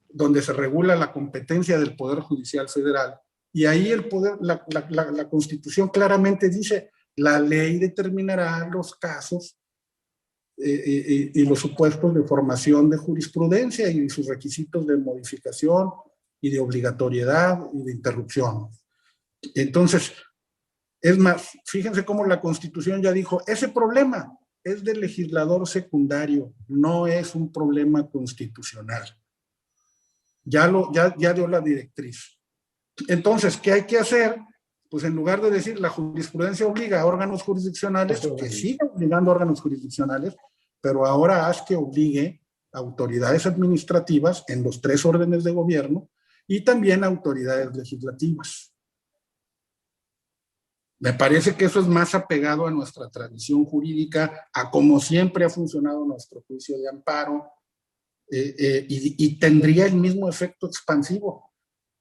donde se regula la competencia del Poder Judicial Federal, y ahí la Constitución claramente dice, la ley determinará los casos y los supuestos de formación de jurisprudencia y sus requisitos de modificación y de obligatoriedad y de interrupción. Entonces, es más, fíjense cómo la Constitución ya dijo, ese problema es del legislador secundario, no es un problema constitucional. Ya dio la directriz. Entonces, ¿qué hay que hacer? Pues en lugar de decir la jurisprudencia obliga a órganos jurisdiccionales, que siga obligando a órganos jurisdiccionales, pero ahora haz que obligue a autoridades administrativas en los 3 órdenes de gobierno y también a autoridades legislativas. Me parece que eso es más apegado a nuestra tradición jurídica, a cómo siempre ha funcionado nuestro juicio de amparo, y tendría el mismo efecto expansivo.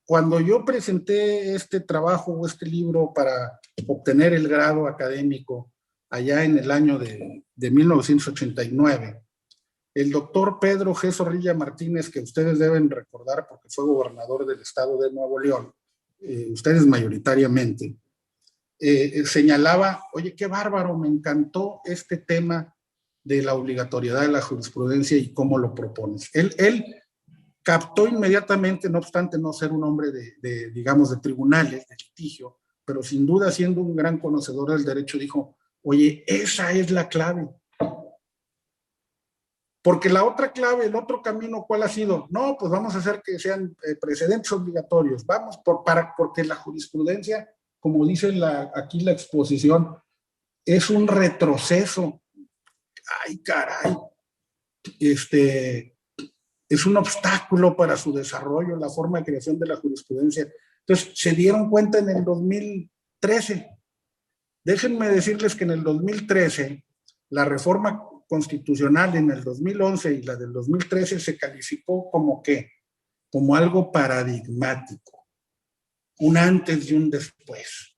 Cuando yo presenté este trabajo o este libro para obtener el grado académico allá en el año de 1989, el doctor Pedro G. Zorrilla Martínez, que ustedes deben recordar porque fue gobernador del estado de Nuevo León, ustedes mayoritariamente, señalaba, oye, qué bárbaro, me encantó este tema de la obligatoriedad de la jurisprudencia y cómo lo propones. Él captó inmediatamente, no obstante no ser un hombre digamos, de tribunales, de litigio, pero sin duda siendo un gran conocedor del derecho, dijo, oye, esa es la clave. Porque la otra clave, el otro camino, ¿cuál ha sido? No, pues vamos a hacer que sean precedentes obligatorios, vamos porque la jurisprudencia, como dice aquí la exposición, es un retroceso. Ay, caray. es un obstáculo para su desarrollo, la forma de creación de la jurisprudencia. Entonces, se dieron cuenta en el 2013. Déjenme decirles que en el 2013, la reforma constitucional en el 2011 y la del 2013 se calificó como ¿qué? Como algo paradigmático, un antes y un después.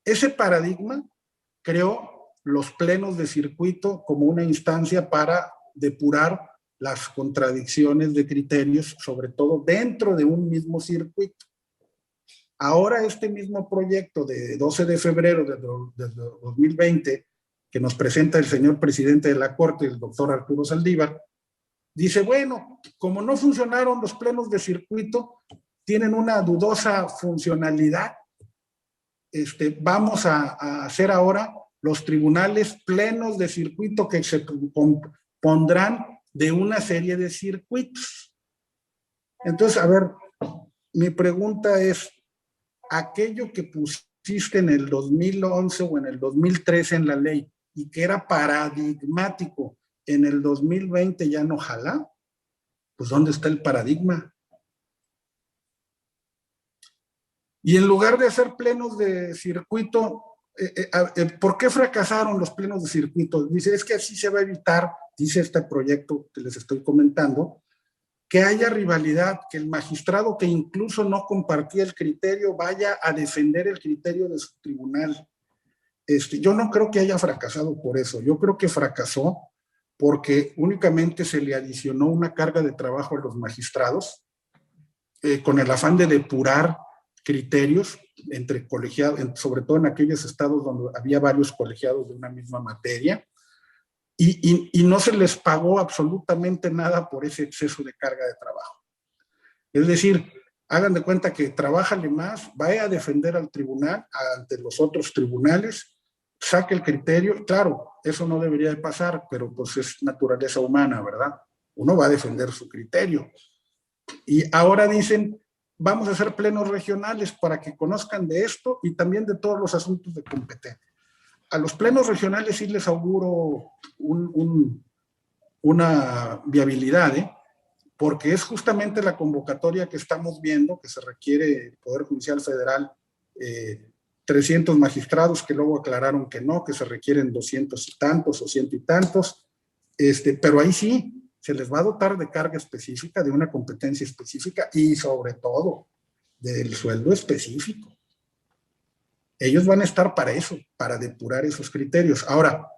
Ese paradigma creó los plenos de circuito como una instancia para depurar las contradicciones de criterios, sobre todo dentro de un mismo circuito. Ahora este mismo proyecto de 12 de febrero de 2020, que nos presenta el señor presidente de la Corte, el doctor Arturo Saldívar, dice, bueno, como no funcionaron los plenos de circuito, tienen una dudosa funcionalidad, vamos a hacer ahora los tribunales plenos de circuito que se compondrán de una serie de circuitos. Entonces, a ver, mi pregunta es, aquello que pusiste en el 2011 o en el 2013 en la ley y que era paradigmático, en el 2020 ya no jala, pues ¿dónde está el paradigma? Y en lugar de hacer plenos de circuito, ¿por qué fracasaron los plenos de circuito? Dice, es que así se va a evitar, dice este proyecto que les estoy comentando, que haya rivalidad, que el magistrado que incluso no compartía el criterio vaya a defender el criterio de su tribunal. Yo no creo que haya fracasado por eso, yo creo que fracasó porque únicamente se le adicionó una carga de trabajo a los magistrados con el afán de depurar criterios entre colegiados, sobre todo en aquellos estados donde había varios colegiados de una misma materia, y no se les pagó absolutamente nada por ese exceso de carga de trabajo. Es decir, hagan de cuenta que trabájale más, vaya a defender al tribunal ante los otros tribunales, saque el criterio. Claro, eso no debería de pasar, pero pues es naturaleza humana, ¿verdad? Uno va a defender su criterio. Y ahora dicen, vamos a hacer plenos regionales para que conozcan de esto y también de todos los asuntos de competencia. A los plenos regionales sí les auguro una viabilidad, porque es justamente la convocatoria que estamos viendo, que se requiere el Poder Judicial Federal, 300 magistrados, que luego aclararon que no, que se requieren 200 y tantos o 100 y tantos, pero ahí sí se les va a dotar de carga específica, de una competencia específica y sobre todo del sueldo específico. Ellos van a estar para eso, para depurar esos criterios. Ahora,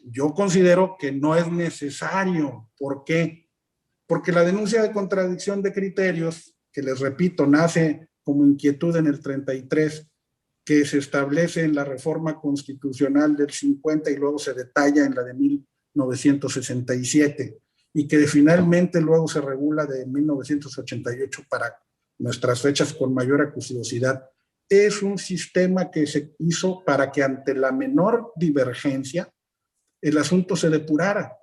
yo considero que no es necesario. ¿Por qué? Porque la denuncia de contradicción de criterios, que les repito, nace como inquietud en el 33, que se establece en la reforma constitucional del 50 y luego se detalla en la de 1967, y que finalmente luego se regula de 1988 para nuestras fechas con mayor acuciosidad. Es un sistema que se hizo para que ante la menor divergencia el asunto se depurara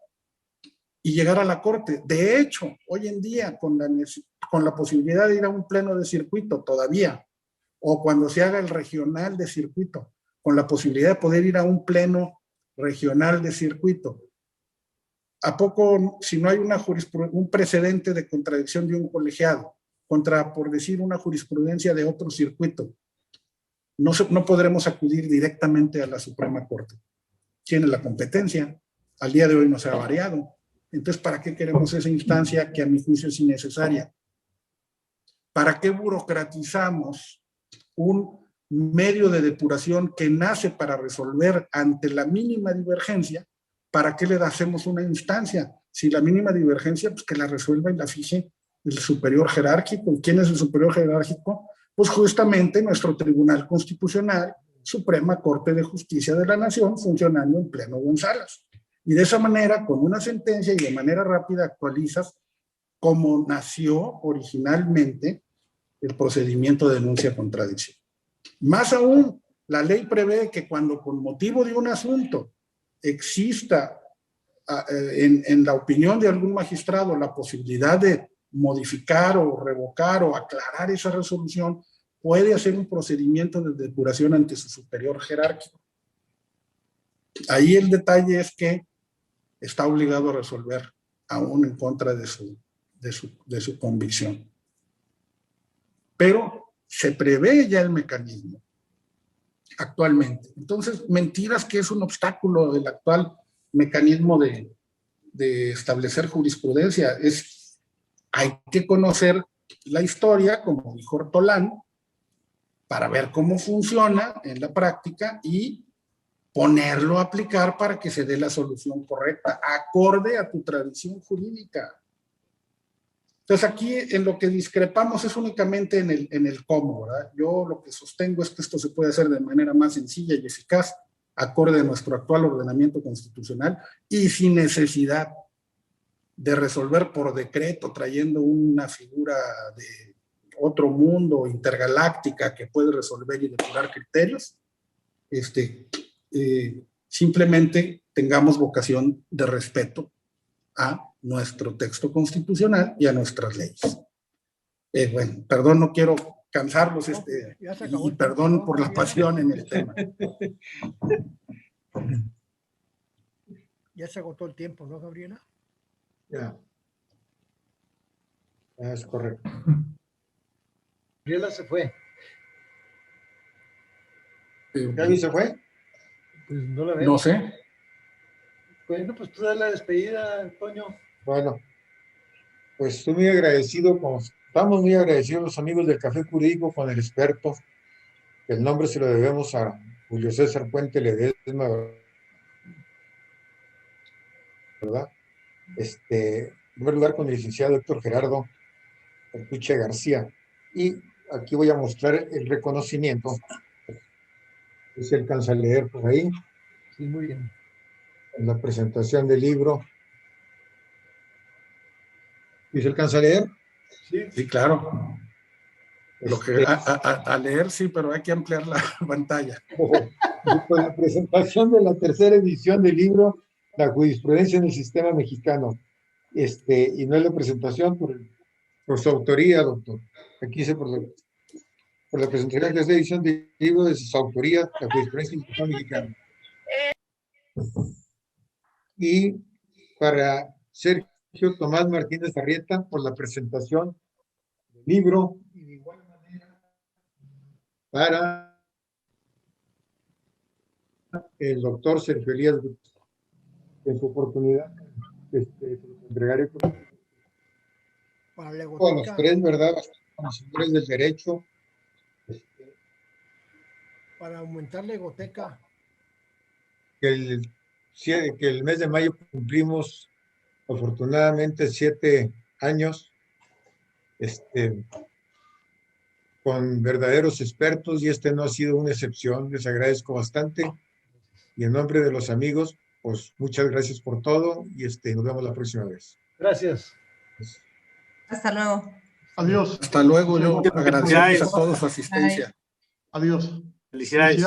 y llegara a la Corte. De hecho, hoy en día, con la posibilidad de ir a un pleno de circuito todavía, o cuando se haga el regional de circuito, con la posibilidad de poder ir a un pleno regional de circuito, ¿a poco si no hay un precedente de contradicción de un colegiado contra, por decir, una jurisprudencia de otro circuito, no podremos acudir directamente a la Suprema Corte? Tiene la competencia, al día de hoy no se ha variado. Entonces, ¿para qué queremos esa instancia que a mi juicio es innecesaria? ¿Para qué burocratizamos un medio de depuración que nace para resolver ante la mínima divergencia? ¿Para qué le hacemos una instancia? Si la mínima divergencia, pues que la resuelva y la fije el superior jerárquico. ¿Y quién es el superior jerárquico? Pues justamente nuestro Tribunal Constitucional, Suprema Corte de Justicia de la Nación, funcionando en pleno González. Y de esa manera, con una sentencia y de manera rápida, actualizas como nació originalmente el procedimiento de denuncia-contradicción. Más aún, la ley prevé que cuando con motivo de un asunto exista en la opinión de algún magistrado la posibilidad de modificar o revocar o aclarar esa resolución, puede hacer un procedimiento de depuración ante su superior jerárquico. Ahí el detalle es que está obligado a resolver, aún en contra de su convicción. Pero se prevé ya el mecanismo actualmente. Entonces, mentiras que es un obstáculo del actual mecanismo de establecer jurisprudencia. Hay que conocer la historia, como dijo Ortolán, para ver cómo funciona en la práctica y ponerlo a aplicar para que se dé la solución correcta, acorde a tu tradición jurídica. Entonces aquí en lo que discrepamos es únicamente en el cómo, ¿verdad? Yo lo que sostengo es que esto se puede hacer de manera más sencilla y eficaz, acorde a nuestro actual ordenamiento constitucional y sin necesidad de resolver por decreto, trayendo una figura de otro mundo, intergaláctica, que puede resolver y depurar criterios. Simplemente tengamos vocación de respeto a nuestro texto constitucional y a nuestras leyes. Bueno, perdón, no quiero cansarlos, y perdón por la pasión en el tema. Ya se agotó el tiempo, ¿no, Gabriela? Ya. Es correcto. Gabriela se fue. ¿Gaby se fue? Pues no la veo. No sé. Bueno, pues tú das la despedida, Antonio. Bueno, pues estoy muy agradecido, estamos muy agradecidos los amigos del Café Jurídico con el experto. El nombre se lo debemos a Julio César Puente Ledesma, ¿verdad? En primer lugar con el licenciado Héctor Gerardo Pertuche García. Y aquí voy a mostrar el reconocimiento. Si alcanza a leer por ahí. Sí, muy bien. En la presentación del libro. ¿Y se alcanza a leer? Sí, claro. A leer sí, pero hay que ampliar la pantalla. Con la presentación de la tercera edición del libro La jurisprudencia en el sistema mexicano. Y no es la presentación por su autoría, doctor. Aquí dice por la presentación de la tercera edición del libro de su autoría, La jurisprudencia en el sistema mexicano. Y para Sergio Tomás Martínez Arrieta por la presentación del libro, y de igual manera para el doctor Sergio Elías en su oportunidad entregaré para la con los tres, ¿verdad? Conocedores del derecho. Para aumentar la egoteca. Que el mes de mayo cumplimos afortunadamente 7 años con verdaderos expertos, y no ha sido una excepción. Les agradezco bastante y en nombre de los amigos, pues muchas gracias por todo y nos vemos la próxima vez. Gracias. Hasta luego. Adiós. Hasta luego. Yo agradezco a todos su asistencia. Adiós. Felicidades.